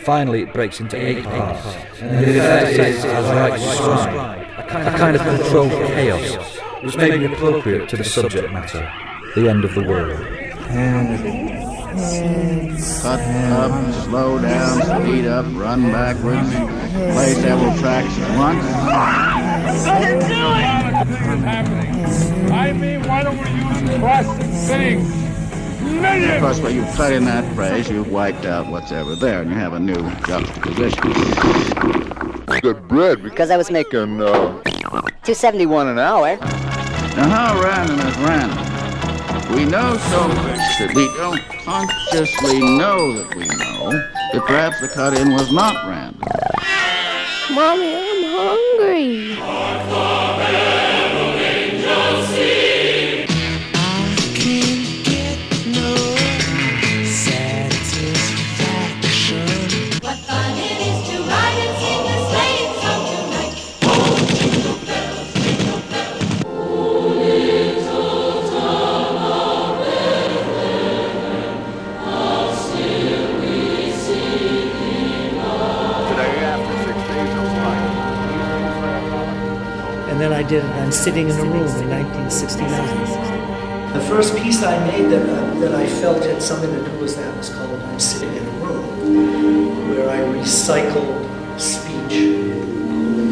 Finally, it breaks into 8 parts, and the effect is, as Reich described, a kind of controlled chaos, which may be appropriate to the subject matter, the end of the world. Cut up, slow down, speed up, run backwards, play several tracks at once. I mean, why don't we use press and sing? Of course, when you cut in that phrase, you've wiped out what's ever there, and you have a new juxtaposition. Good bread, because I was making $2.71 an hour. Now, how random is random? We know so much that we don't consciously know that we know that perhaps the cut-in was not random. Mommy, I'm hungry. What fun it is to ride and sing a sleigh song tonight. Oh, jingle bells, jingle bells. Oh, little town of Bethlehem, how still we sing along. Today, after 6 days of flight. And then I did I'm Sitting in a Room in 1969. The first piece I made that I felt had something to do with that was called I'm Sitting in a Room, where I recycled speech,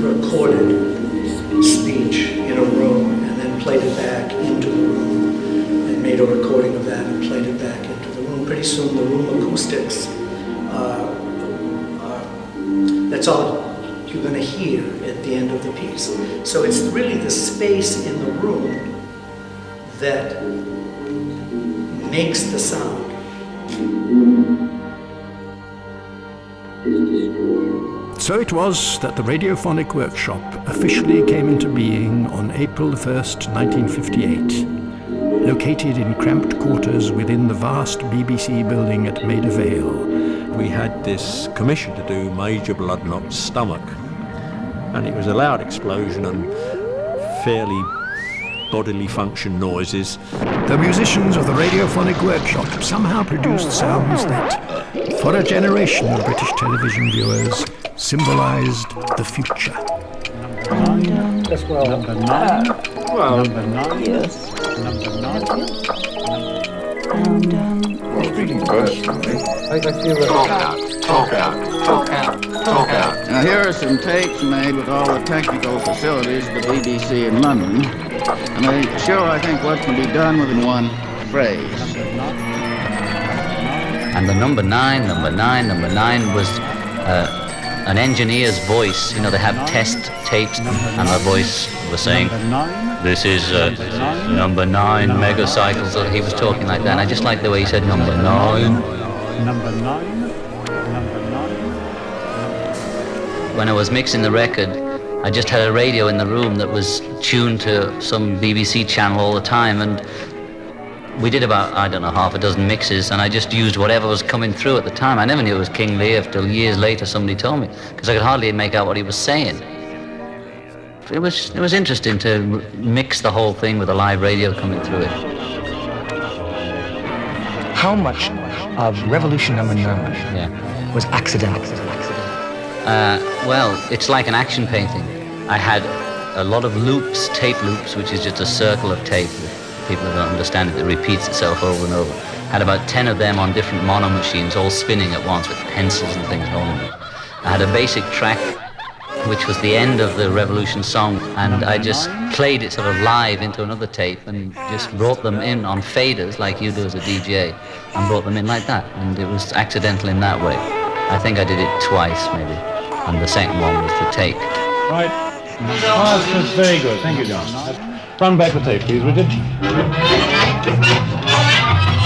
recorded speech in a room, and then played it back into the room, and made a recording of that and played it back into the room. Pretty soon the room acoustics, that's all you're going to hear at the end of the piece. So it's really the space in the room that makes the sound. So it was that the Radiophonic Workshop officially came into being on April the 1st, 1958, located in cramped quarters within the vast BBC building at Maida Vale. We had this commission to do Major Bloodknot's stomach, and it was a loud explosion and fairly bodily function noises. The musicians of the Radiophonic Workshop somehow produced sounds that, for a generation of British television viewers, symbolised the future. Yes, well. Number 9. Well, number 9. Yes. Number 9. And, it's pretty good. I feel that. Talk out. Now here are some tapes made with all the technical facilities of the BBC in London, and they show, I think, what can be done within one phrase. And the number nine was an engineer's voice. You know, they have test tapes, and the voice was saying, "This is number 9 megacycles." So he was talking like that, and I just like the way he said number 9. Number 9. When I was mixing the record, I just had a radio in the room that was tuned to some BBC channel all the time, and we did about, I don't know, half a dozen mixes, and I just used whatever was coming through at the time. I never knew it was King Lear till years later somebody told me, because I could hardly make out what he was saying. It was interesting to mix the whole thing with a live radio coming through it. How much of Revolution Number 9 was accidental? Well, it's like an action painting. I had a lot of loops, tape loops, which is just a circle of tape. People who don't understand it, it repeats itself over and over. I had about 10 of them on different mono machines, all spinning at once with pencils and things holding them. I had a basic track, which was the end of the Revolution song, and I just played it sort of live into another tape and just brought them in on faders like you do as a DJ, and brought them in like that, and it was accidental in that way. I think I did it twice, maybe, and the second one was the take. Right. That's very good. Thank you, John. Run back the tape, please, Richard.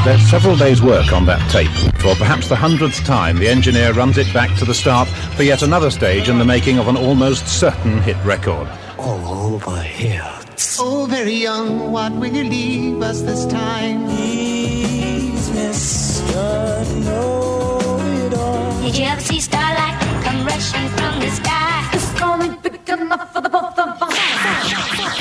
There's several days' work on that tape. For perhaps the 100th time, the engineer runs it back to the start for yet another stage in the making of an almost certain hit record. All over here. Oh, very young, what will you leave us this time? Please, Mr. Know-it-all. Did you ever see starlight come rushing from the sky? It's only big enough for the both of us.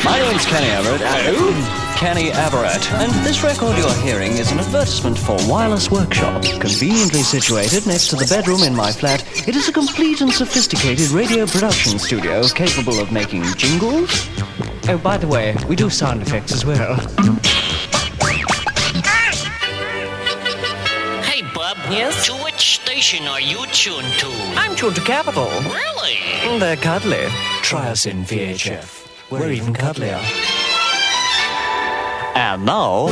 My name's Kenny Everett. Hello? Kenny Everett. And this record you're hearing is an advertisement for Wireless Workshop. Conveniently situated next to the bedroom in my flat, it is a complete and sophisticated radio production studio capable of making jingles. Oh, by the way, we do sound effects as well. Hey, Bub. Yes? To which station are you tuned to? I'm tuned to Capital. Really? They're cuddly. Try us in VHF. We're even cuddlier. And now,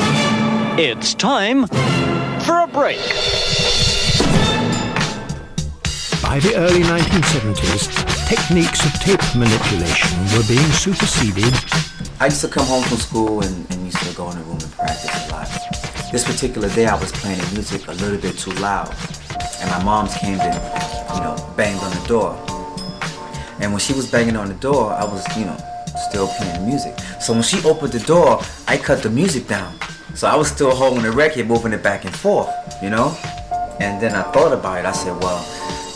it's time for a break. By the early 1970s, techniques of tape manipulation were being superseded. I used to come home from school and used to go in the room and practice a lot. This particular day I was playing the music a little bit too loud, and my mom's came and, banged on the door. And when she was banging on the door, I was, still playing the music. So when she opened the door, I cut the music down. So I was still holding the record, moving it back and forth, And then I thought about it. I said, well,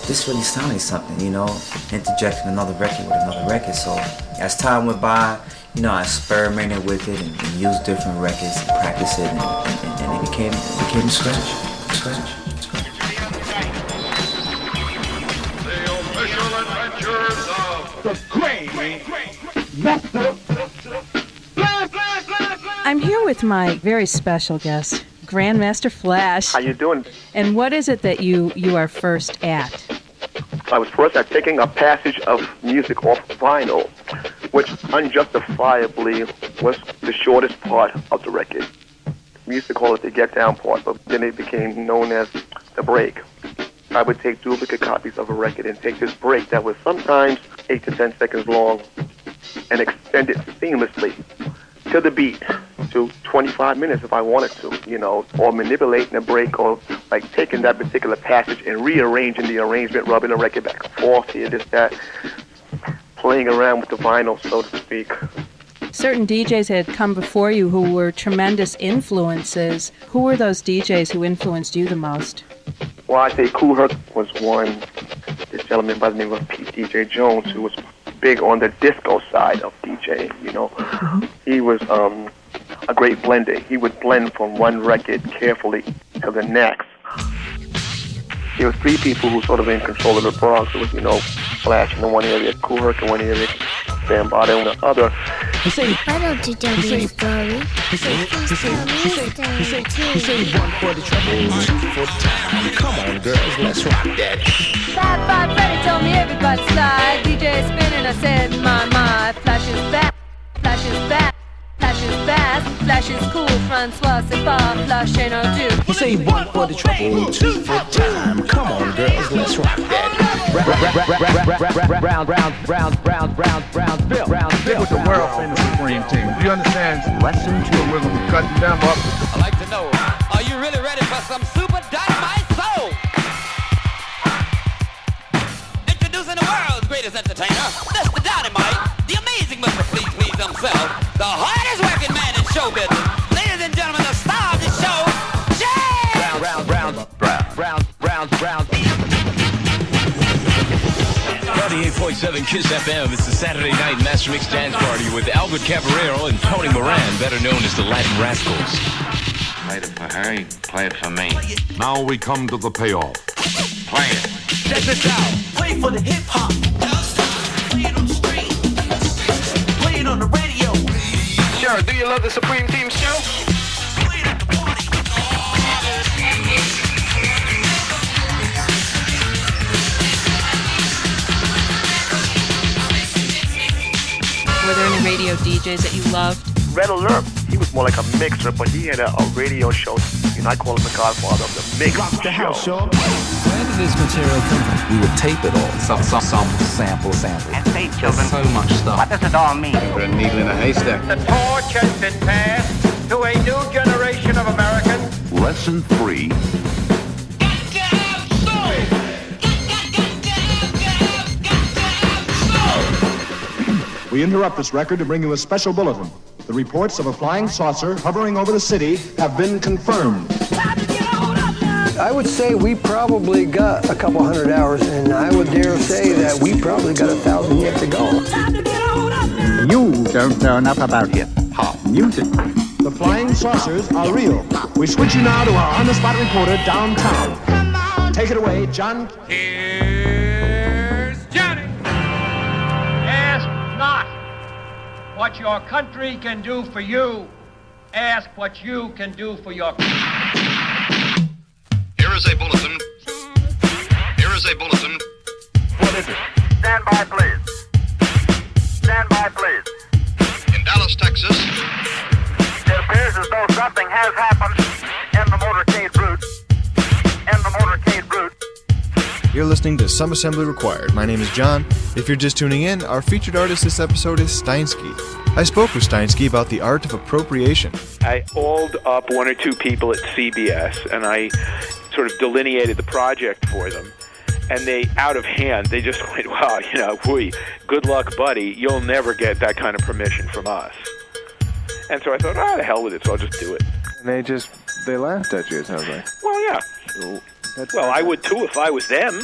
this really sounded something, interjecting another record with another record. So as time went by, I experimented with it and used different records and practiced it, and it became scratch. The great I'm here with my very special guest, Grandmaster Flash. How you doing? And what is it that you are first at? I was first at taking a passage of music off vinyl, which unjustifiably was the shortest part of the record. We used to call it the get down part, but then it became known as the break. I would take duplicate copies of a record and take this break that was sometimes 8 to 10 seconds long and extend it seamlessly to the beat to 25 minutes if I wanted to, or manipulating a break or like taking that particular passage and rearranging the arrangement, rubbing the record back and forth here, this, that, playing around with the vinyl, so to speak. Certain DJs had come before you who were tremendous influences. Who were those DJs who influenced you the most? Well, I'd say Kool Herc was one. This gentleman by the name of DJ Jones, who was big on the disco side of DJing, you know. He was a great blender. He would blend from one record carefully to the next. There was three people who sort of in control of the Bronx. It was, you know, Flash in the one area, Kool Herc in one area, Bambaataa in the other. Why don't you tell me a story? He said one for the trouble, two for time. Come on, girls, let's rock that. Sci-Fi Freddy told me everybody slide. DJ spinning, I said, my, Flash is back, Flash is back. Flash is fast, Flash is cool, Francois, c'est pas, Flash ain't no dude. He say one for the trouble, two for time. Come on, girls, let's rock that. Round, Stick with the world famous Supreme team. Do you understand? Lesson to we're gonna be cutting them up. I'd like to know, are you really ready for some super dynamite soul? Introducing the world's greatest entertainer, Mr. Dynamite, the amazing Mr. Please himself, the hardest working man in show business. Ladies and gentlemen, the star of the show, Jay! Round. 98.7 KISS FM. It's the Saturday Night Master Mix Dance Party with Albert Caballero and Tony Moran, better known as the Latin Rascals. Played it for her, he played it for me. Now we come to the payoff. Play it. Check this out. Play for the hip-hop. Play it on the street. Play it on the radio. Sure, do you love the Supreme Team show? Play it at the party. Were there any radio DJs that you loved? Red Alert, he was more like a mixer, but he had a radio show. You know, I call him the godfather of the mix show. Where did this material come from? We would tape it all. Some sample. And say, children, so much stuff. what does it all mean? You're a needle in a haystack. The torch has been passed to a new generation of Americans. Lesson 3. We interrupt this record to bring you a special bulletin. The reports of a flying saucer hovering over the city have been confirmed. I would say we probably got a couple hundred hours, and I would dare say that we probably got 1,000 yet to go. You don't know enough about hip-hop music. The flying saucers are real. We switch you now to our on-the-spot reporter downtown. Take it away, John. Here's Johnny. Ask not what your country can do for you. Ask what you can do for your country. Here is a bulletin. What is it? Stand by, please. Stand by, please. In Dallas, Texas. It appears as though something has happened in the motorcade route. You're listening to Some Assembly Required. My name is John. If you're just tuning in, our featured artist this episode is Steinsky. I spoke with Steinsky about the art of appropriation. I called up one or two people at CBS, and I sort of delineated the project for them. And they, out of hand, they just went, wow, good luck, buddy. You'll never get that kind of permission from us. And so I thought, the hell with it, so I'll just do it. And they laughed at you, it sounds like. Well, yeah. Well, I would too if I was them.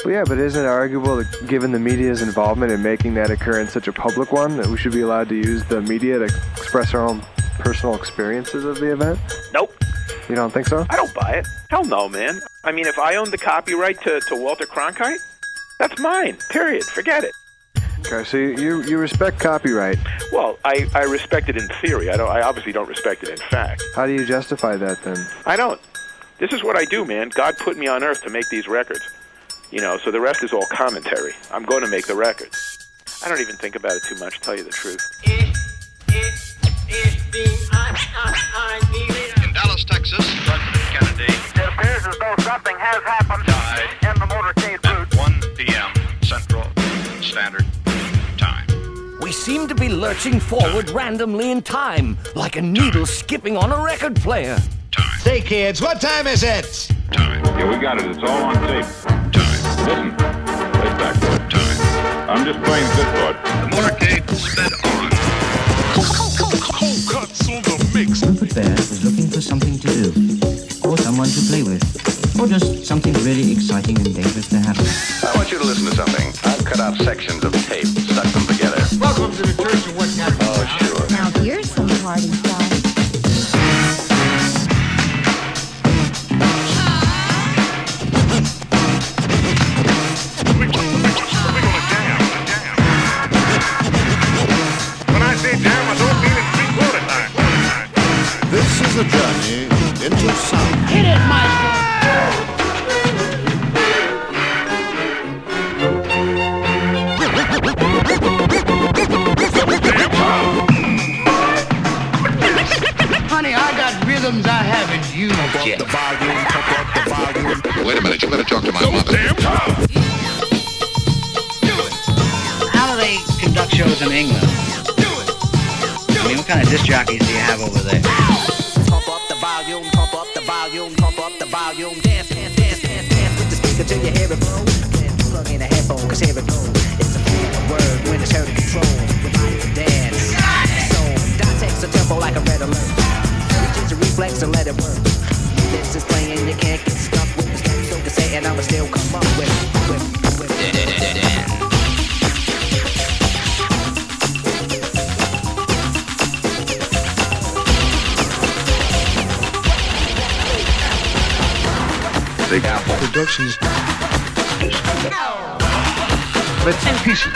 Well, yeah, but isn't it arguable that given the media's involvement in making that occur in such a public one, that we should be allowed to use the media to express our own personal experiences of the event? Nope. You don't think so? I don't buy it. Hell no, man. I mean, if I owned the copyright to Walter Cronkite, that's mine, period. Forget it. Okay, so you respect copyright. Well, I respect it in theory. I obviously don't respect it in fact. How do you justify that, then? I don't. This is what I do, man. God put me on earth to make these records. So the rest is all commentary. I'm going to make the records. I don't even think about it too much, to tell you the truth. In Dallas, Texas, President Kennedy. It appears as though something has happened died in the motorcade route. At 1 p.m. Central Standard Time. We seem to be lurching forward randomly in time, like a needle skipping on a record player. Time. Say, kids, what time is it? Yeah, we got it. It's all on tape. Time. Listen. Right back to it. Time. I'm just playing a good part. The motorcade sped on. Cuts on the mix. Rupert Bear was looking for something to do, or someone to play with, or just something really exciting and dangerous to happen. I want you to listen to something. I've cut out sections of tape, stuck them together. Welcome to the Church of What Kind of Oh, sure. Now here's some party stuff. This is a journey into sound. Hit it, Maestro! Honey, I got rhythms I haven't used yet. Wait a minute, you better talk to my mother. How do they conduct shows in England? I mean, what kind of disc jockeys do you have over there? Pump up the volume, pump up the volume, pump up the volume. Dance, dance, dance, dance, dance with the speaker till you hear it blow. Then plug in a headphone, cause here it goes. It's a word when it's heard to control. Remind you to dance. So, dot takes a tempo like a red alert. Reach your reflex and let it work. This is playing, you can't get stuck with the steps. So can say, and I'ma still come up with it. Big Apple. Productions. Let's in pieces.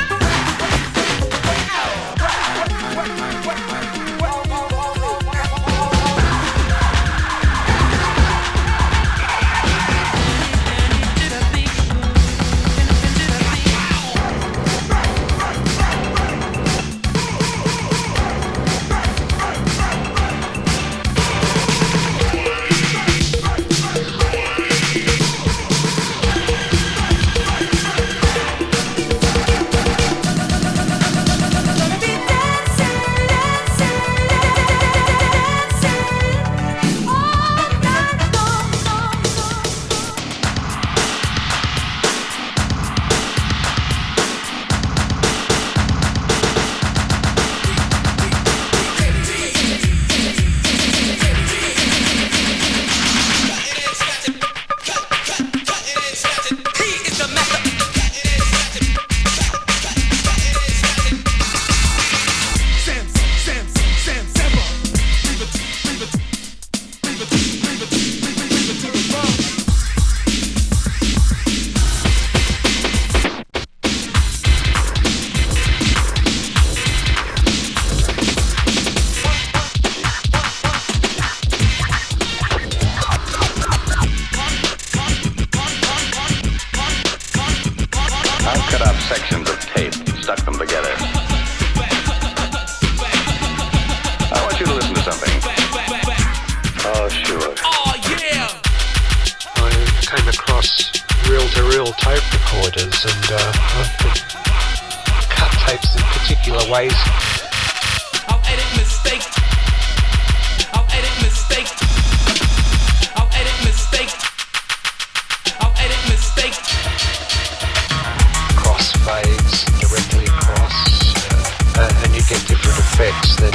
Sections of tape, stuck them together. I want you to listen to something. Oh, sure. Oh, yeah! I came across reel-to-reel tape recorders and cut tapes in particular ways. I'll edit mistake. I'll edit mistake. I'll edit mistake. I'll edit mistake. Crossfades directly across, and you get different effects. Then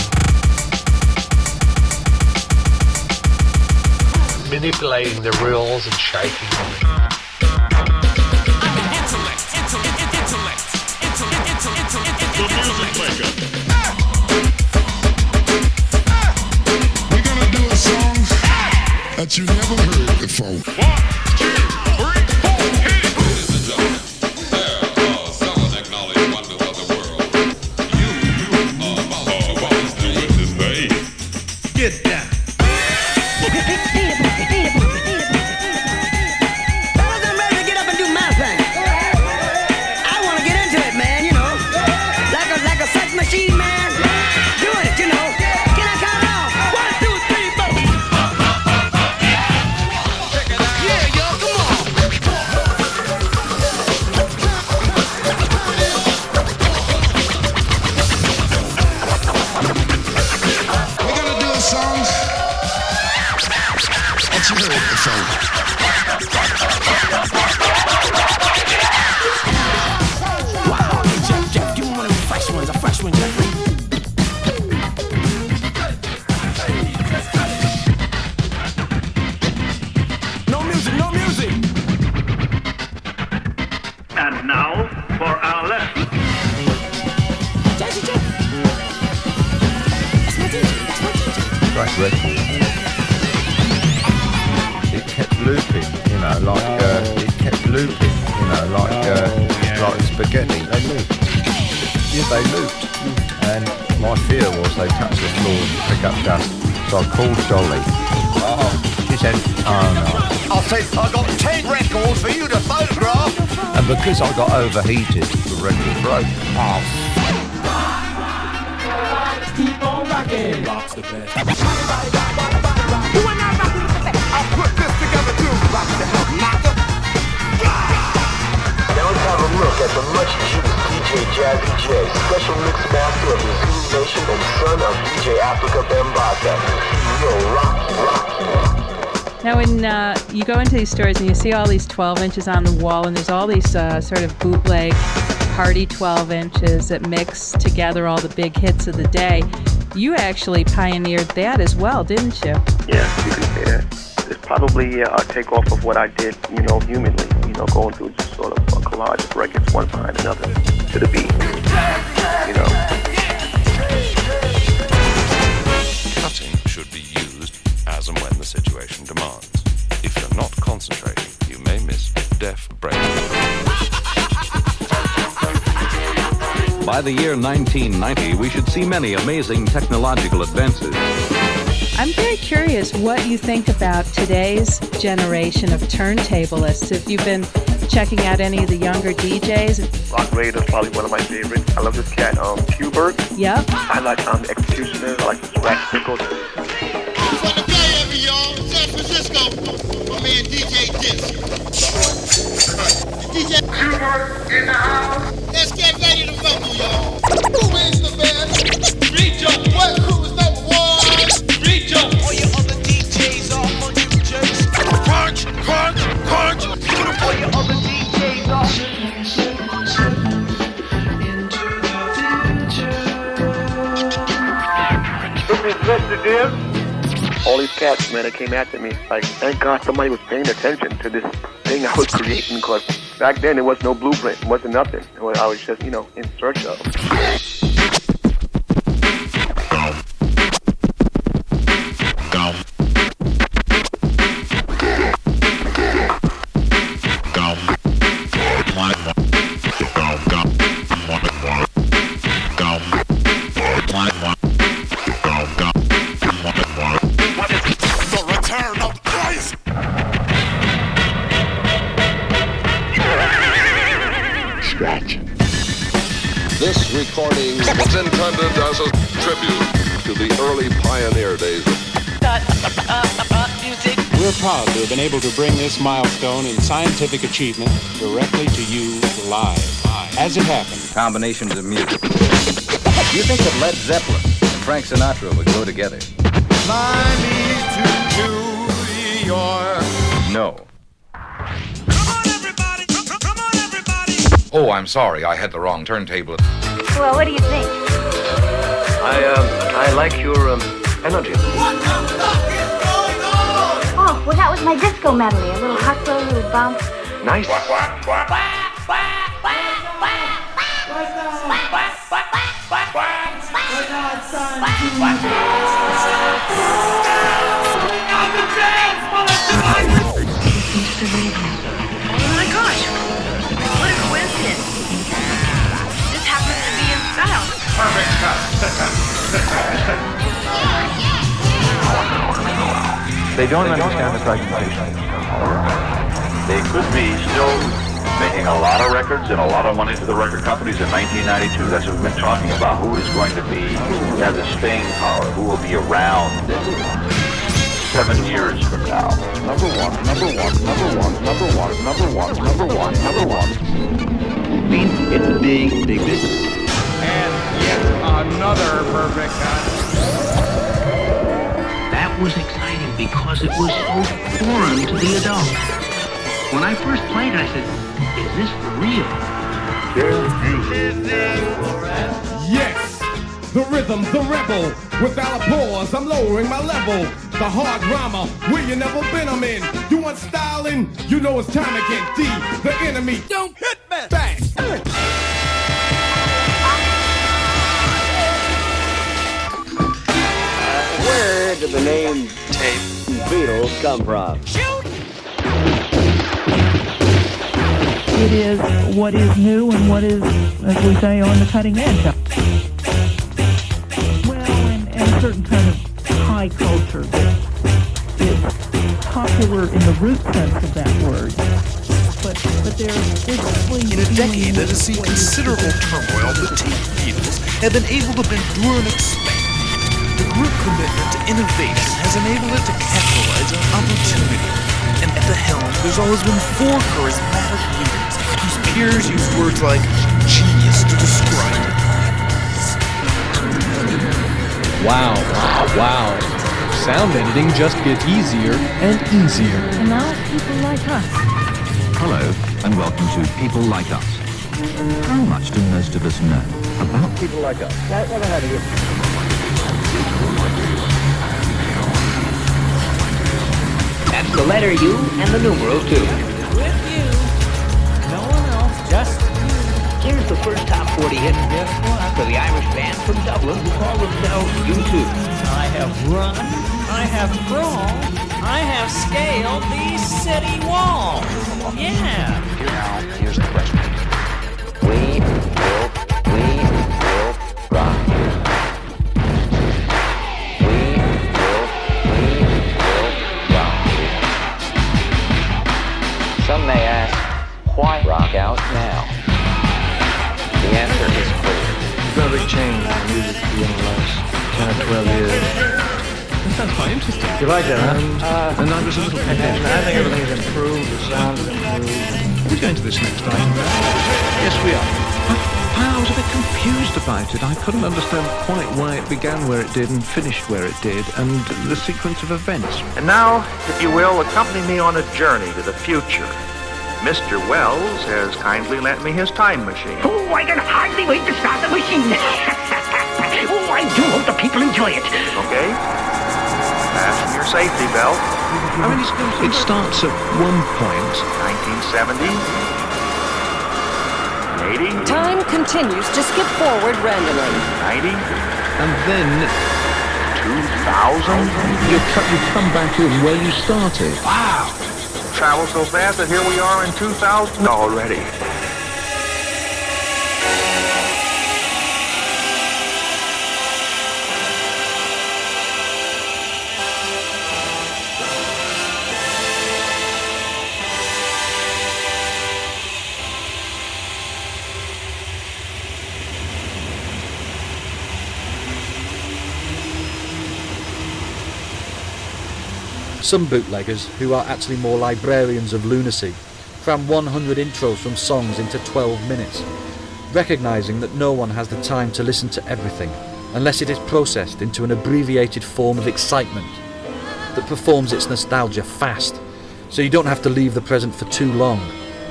manipulating the reels and shaking them. The music maker. We're gonna do a song that you never heard before. 1, 2, 3, 4, hit it! Ladies and gentlemen, there are some technology wonders of the world. You are about to witness the witness day. Get down. Fellas, I'm ready to get up and do my thing. I want to get into it, man, you know. Like a sex machine, man. Doing it, you know. Can I count it off? 1, 2, 3, 4. Yeah, yo. And now for our lesson. Great record. It kept looping, you know, it kept looping, you know, like spaghetti. They looped. Yeah, they looped. And my fear was they touch the floor and pick up dust. So I called Dolly. She said, oh no. I said, I got 10 records for you to photograph. And because I got overheated, the record broke. Keep on rocking. Rock's the best. You and I rocking with the best. I'll put this together too. Rock the hell, knocker. Now let's have a look at the much-used DJ Jazzy J, special mix master of the Zulu Nation and son of DJ Africa Bambaataa. Yo, rock. Now, when you go into these stores and you see all these 12 inches on the wall, and there's all these sort of bootleg party 12 inches that mix together all the big hits of the day, you actually pioneered that as well, didn't you? Yeah, you can say that. It's probably a takeoff of what I did, humanly, going through just sort of a collage of records one behind another to the beat, Cutting should be used as and when the situation demands. If you're not concentrating, you may miss deaf break. By the year 1990, we should see many amazing technological advances. I'm very curious what you think about today's generation of turntablists. If you've been checking out any of the younger DJs. Rock Radio is probably one of my favorites. I love this cat, Hubert. Yep. I like the Executioner. I like the Scratch Pickles. From the Bay Area, y'all, San Francisco, my man DJ Disc. DJ Hubert in the house. Let's get ready to rumble, y'all. Who is the best? Street Jump. What crew is number one? Street Jump. All your other DJs are on you, jerks. Crunch, crunch, crunch. All your other DJs are. This is Mr. Div. All these cats, man, that came after me. Like, thank God somebody was paying attention to this thing I was creating, because back then there was no blueprint, it wasn't nothing. I was just, in search of. This recording was intended as a tribute to the early pioneer days of music. We're proud to have been able to bring this milestone in scientific achievement directly to you live. As it happened. Combinations of music. Do you think that Led Zeppelin and Frank Sinatra would go together? Fly me to New York. No. Oh, I'm sorry. I had the wrong turntable. Well, what do you think? I like your energy. What the fuck is going on? Oh, well, that was my disco medley. A little hustle, a little bump. Nice. Oh my gosh. What a coincidence. This happens to be in style. Perfect cut. They don't understand the fragmentation. They could be still making a lot of records and a lot of money to the record companies in 1992. That's what we've been talking about. Who is going to be, have the staying power? Who will be around 7 years from now? Number one. Means it's a big business. And yet another perfect cut. That was exciting because it was so foreign to the adult. When I first played it, I said, is this for real? Yes, the rhythm, the rebel. Without a pause, I'm lowering my level. The hard drama, where you never been, I'm in. You want styling? You know it's time again. D, the enemy. Don't hit me. did the name tape Beatles come from? It is what is new and what is, as we say, on the cutting edge. Well, and a certain kind of high culture that is popular in the root sense of that word. But there's in a decade that has seen considerable turmoil, the team Beatles have been able to endure and expand. The group commitment to innovation has enabled it to capitalize on opportunity. And at the helm, there's always been four charismatic leaders whose peers use words like genius to describe it. Wow. Sound editing just gets easier and easier. And now people like us. Hello, and welcome to People Like Us. How much do most of us know about people like us? That's the letter U and the numeral 2. With you. No one else, just you. Here's the first top 40 hit for the Irish band from Dublin who call themselves U2. I have run, I have crawled, I have scaled these city walls. Yeah. Now, here's the question. We will rock you. We will rock you. Some may ask, why rock out now? The answer is clear. There's been a big change in music in the last 10 or 12 years. That sounds quite interesting. You like that, huh? And I was a little I think everything's improved, the sound has improved. Are we going to this next item? Yes, we are. I was a bit confused about it. I couldn't understand quite why it began where it did and finished where it did, and the sequence of events. And now, if you will, accompany me on a journey to the future. Mr. Wells has kindly lent me his time machine. Oh, I can hardly wait to start the machine. Oh, I do hope the people enjoy it. Okay? Fasten your safety belt. I mean, it starts at one point. 1970. 80. Time continues to skip forward randomly. 90. And then 2000. You come back in where you started. Wow. Travel so fast that here we are in 2000 already. Some bootleggers, who are actually more librarians of lunacy, cram 100 intros from songs into 12 minutes, recognising that no one has the time to listen to everything, unless it is processed into an abbreviated form of excitement that performs its nostalgia fast, so you don't have to leave the present for too long,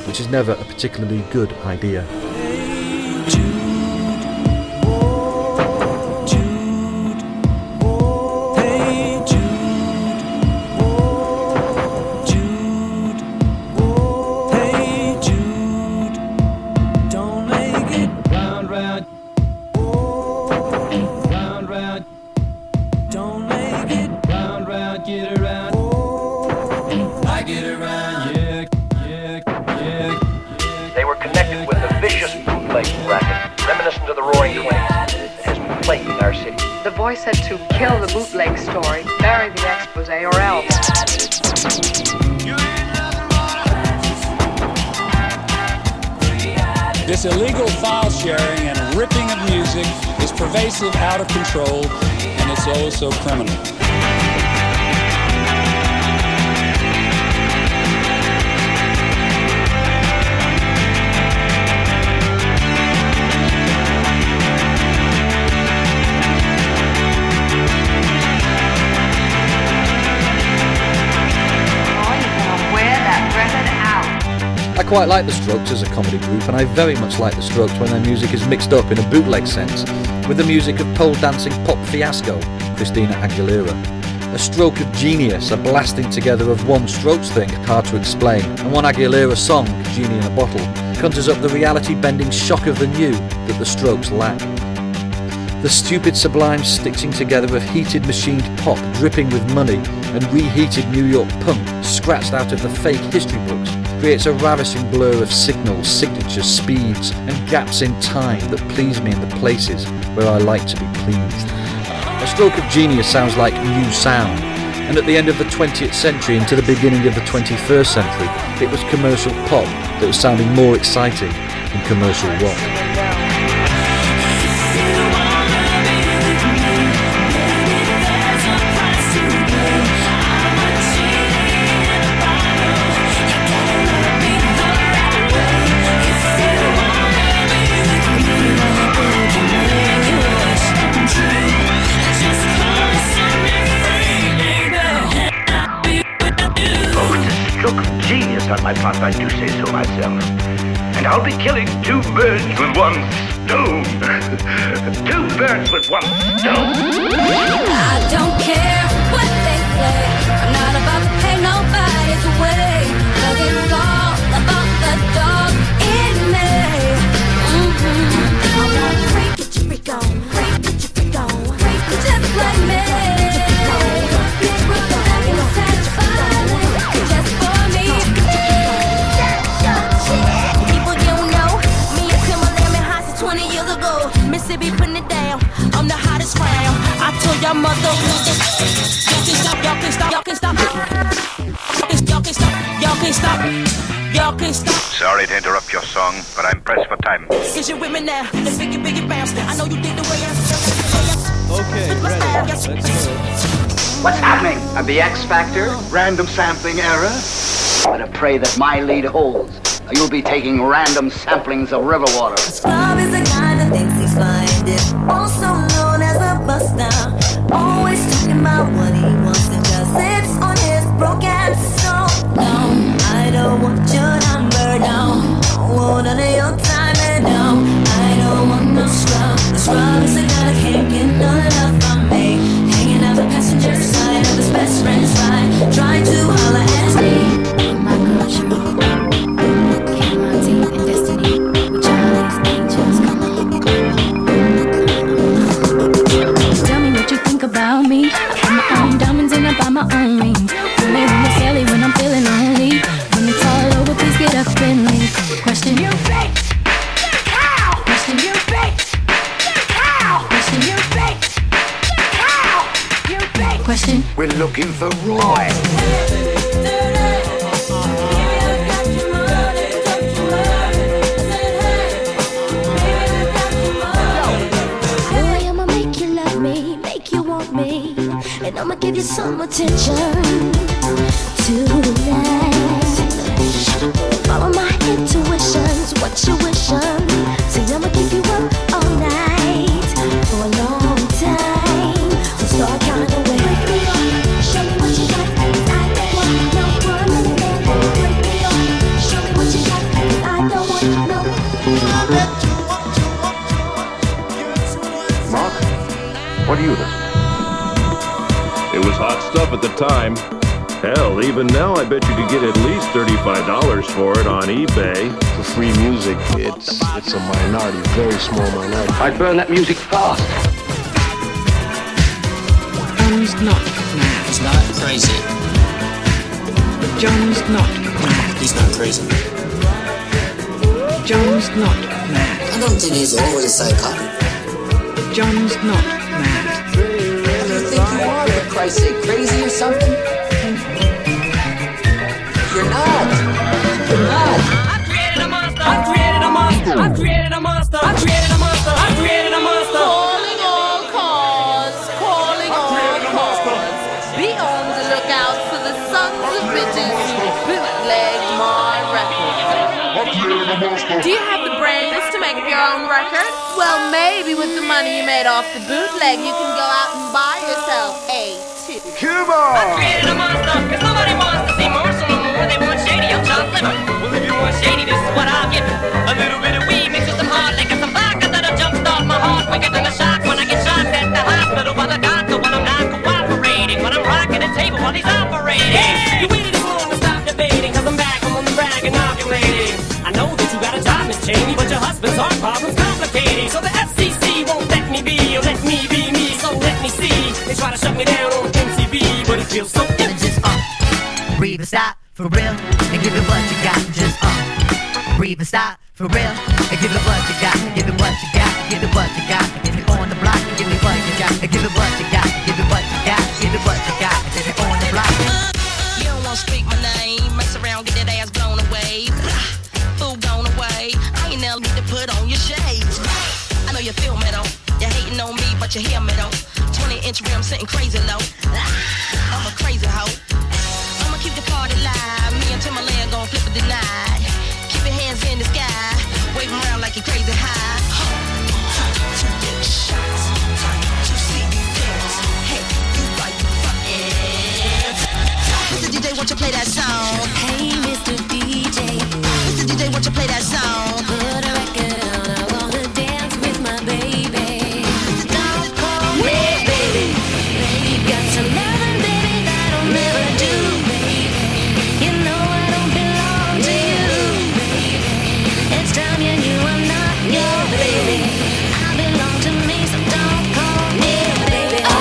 which is never a particularly good idea. Said to kill the bootleg story, bury the expose, or else. This illegal file sharing and ripping of music is pervasive, out of control, and it's also criminal. I quite like the Strokes as a comedy group, and I very much like the Strokes when their music is mixed up in a bootleg sense with the music of pole dancing pop fiasco, Christina Aguilera. A stroke of genius, a blasting together of one Strokes thing, hard to explain, and one Aguilera song, Genie in a Bottle, conjures up the reality-bending shock of the new that the Strokes lack. The stupid sublime stitching together of heated machined pop dripping with money and reheated New York punk scratched out of the fake history books creates a ravishing blur of signals, signatures, speeds and gaps in time that please me in the places where I like to be pleased. A stroke of genius sounds like new sound, and at the end of the 20th century into the beginning of the 21st century it was commercial pop that was sounding more exciting than commercial rock. On my part, I do say so myself. And I'll be killing two birds with one stone. Two birds with one stone. I don't care what they say. I'm not about to pay nobody's way. 'Cause it's all about the dog in me. I want freak, get your freak on. Freak, get your freak on. Freak, just like me. Mississippi putting it down. I'm the hottest round. I told y'all mother. Y'all can stop. Y'all can stop. Y'all can stop. Y'all can stop. Y'all can stop. Sorry to interrupt your song, but I'm pressed for time. Is you with me now? Let's biggie bounce. I know you did the way I. Okay, ready. Let's go. What's happening? The X Factor? Random sampling error? But I pray that my lead holds. You'll be taking random samplings of river water. Love is the guy that thinks he's fine. It's also known as a buster. Always talking about what he wants and just sits on his broken soul. No, I don't want your number, no. Don't want none of your time, and no, I don't want no scrub. The scrub is the guy that can't get no love from me. Hanging out the passenger side of his best friend's ride. Trying to holler at me. My girl, you know. About me, I buy my own diamonds and I buy my own rings. You may be silly when I'm feeling lonely. When it's all over, please get up and leave. Question you fake. How? Question you fake. How? Question you fake. How? You fake. Question. We're looking for Roy. And I'ma give you some attention tonight. Follow my intuitions, what you wishing. See, I'ma keep you up all night for a long time. So start counting away. Break me up, show me what you got. I don't want no one in there. Break me up, show me what you got. I don't want no. Mark, what are you listening? It was hot stuff at the time. Hell, even now I bet you could get at least $35 for it on eBay. For free music, it's a minority, very small minority. I'd burn that music fast. John's not mad. He's not crazy. John's not mad. He's not crazy. John's not mad. I don't think he's overly psychotic. John's not mad. You think you are, for Christ's sake, crazy or something? You're not. You're not. I created a monster. I created a monster. I created a monster. I created a monster. I created a monster. Calling all cars. Calling all cars. Be on the lookout for the sons of bitches who bootleg my record. Do you have the brains to make up your own record? Well, maybe with the money you made off the bootleg, you can go out and buy yourself a too. Cuba! I created a monster, cause nobody wants to see Marshall no more. They want shady, I'm chopped liver. Well, if you want shady, this is what I'll give you. A little bit of weed mixed with some hard liquor, some vodka that'll jumpstart my heart quicker than a shock when I get shot at the hospital by the doctor when I'm not cooperating, when I'm rocking the table while he's operating. You waited this long to stop debating, cause I'm back, I'm on the rag and ovulating. I know that you got a job, Miss Cheney, but your husband's heart problem's complicating. So the FCC won't let me be, or let for real, and give it what you got. Just breathe and stop, for real, and give it what you got. Give it what you got, give it what you got. If you're on the block, give it what you got. Give it what you got, give it what you got. Give it what you got. If you're on the block. You don't wanna speak my name, mess around, get that ass blown away. Fool gone away, I ain't never need to put on your shades. I know you feel me though, you're hating on me, but you hear me though. 20-inch rim sitting crazy low. I'm a crazy hoe. I'ma keep the party live. Me and Timberland gon' flip it tonight. Keep your hands in the sky, wave 'em around like you're crazy high. Two big shots, two CDs. Hey, you like fucking. Mr. DJ, won't you play that song? Hey, Mr. DJ. Mr. DJ, won't you play that song? Put a record on, I wanna dance with my baby. Don't call me baby. Baby, got some loving, baby, that I'll never do, baby. You know I don't belong to you, baby. It's time you knew I'm not your baby. I belong to me, so don't call me baby. Oh,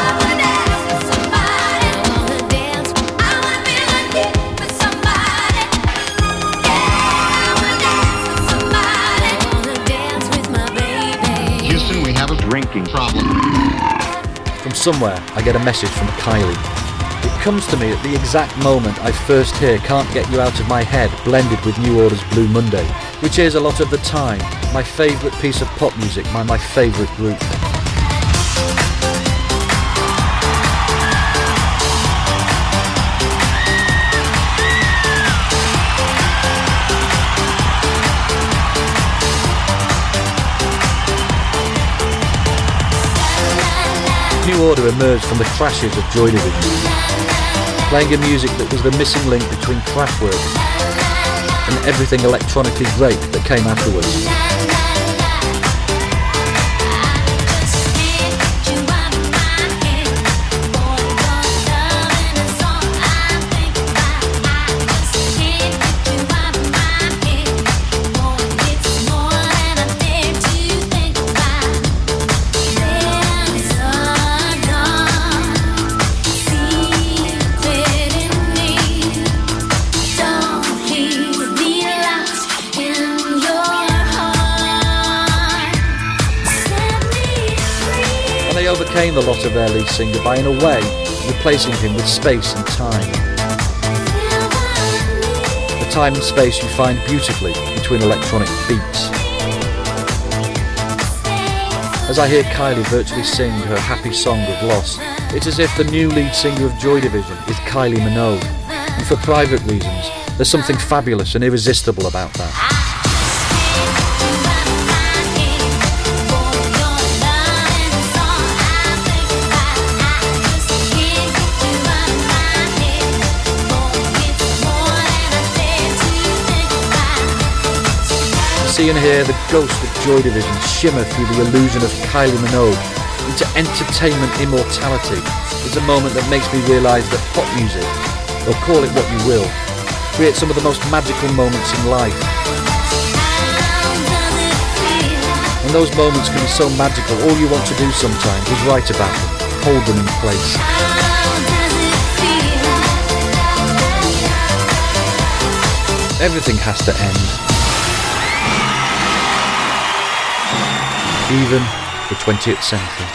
I wanna dance with somebody. I wanna dance, I wanna feel a deep with somebody. Yeah, I wanna dance with somebody. I wanna dance with my baby. Houston, we have a drinking problem. From somewhere, I get a message from Kylie. It comes to me at the exact moment I first hear Can't Get You Out of My Head blended with New Order's Blue Monday, which is a lot of the time my favourite piece of pop music by my favourite group. New Order emerged from the crashes of Joy Division, playing a music that was the missing link between Kraftwerk and everything electronically great that came afterwards. They overcame the loss of their lead singer by, in a way, replacing him with space and time. The time and space you find beautifully between electronic beats. As I hear Kylie virtually sing her happy song of loss, it's as if the new lead singer of Joy Division is Kylie Minogue. And for private reasons, there's something fabulous and irresistible about that. See and hear the ghost of Joy Division shimmer through the illusion of Kylie Minogue into entertainment immortality is a moment that makes me realise that pop music, or call it what you will, creates some of the most magical moments in life. And those moments can be so magical, all you want to do sometimes is write about them, hold them in place. Everything has to end. Even the 20th century.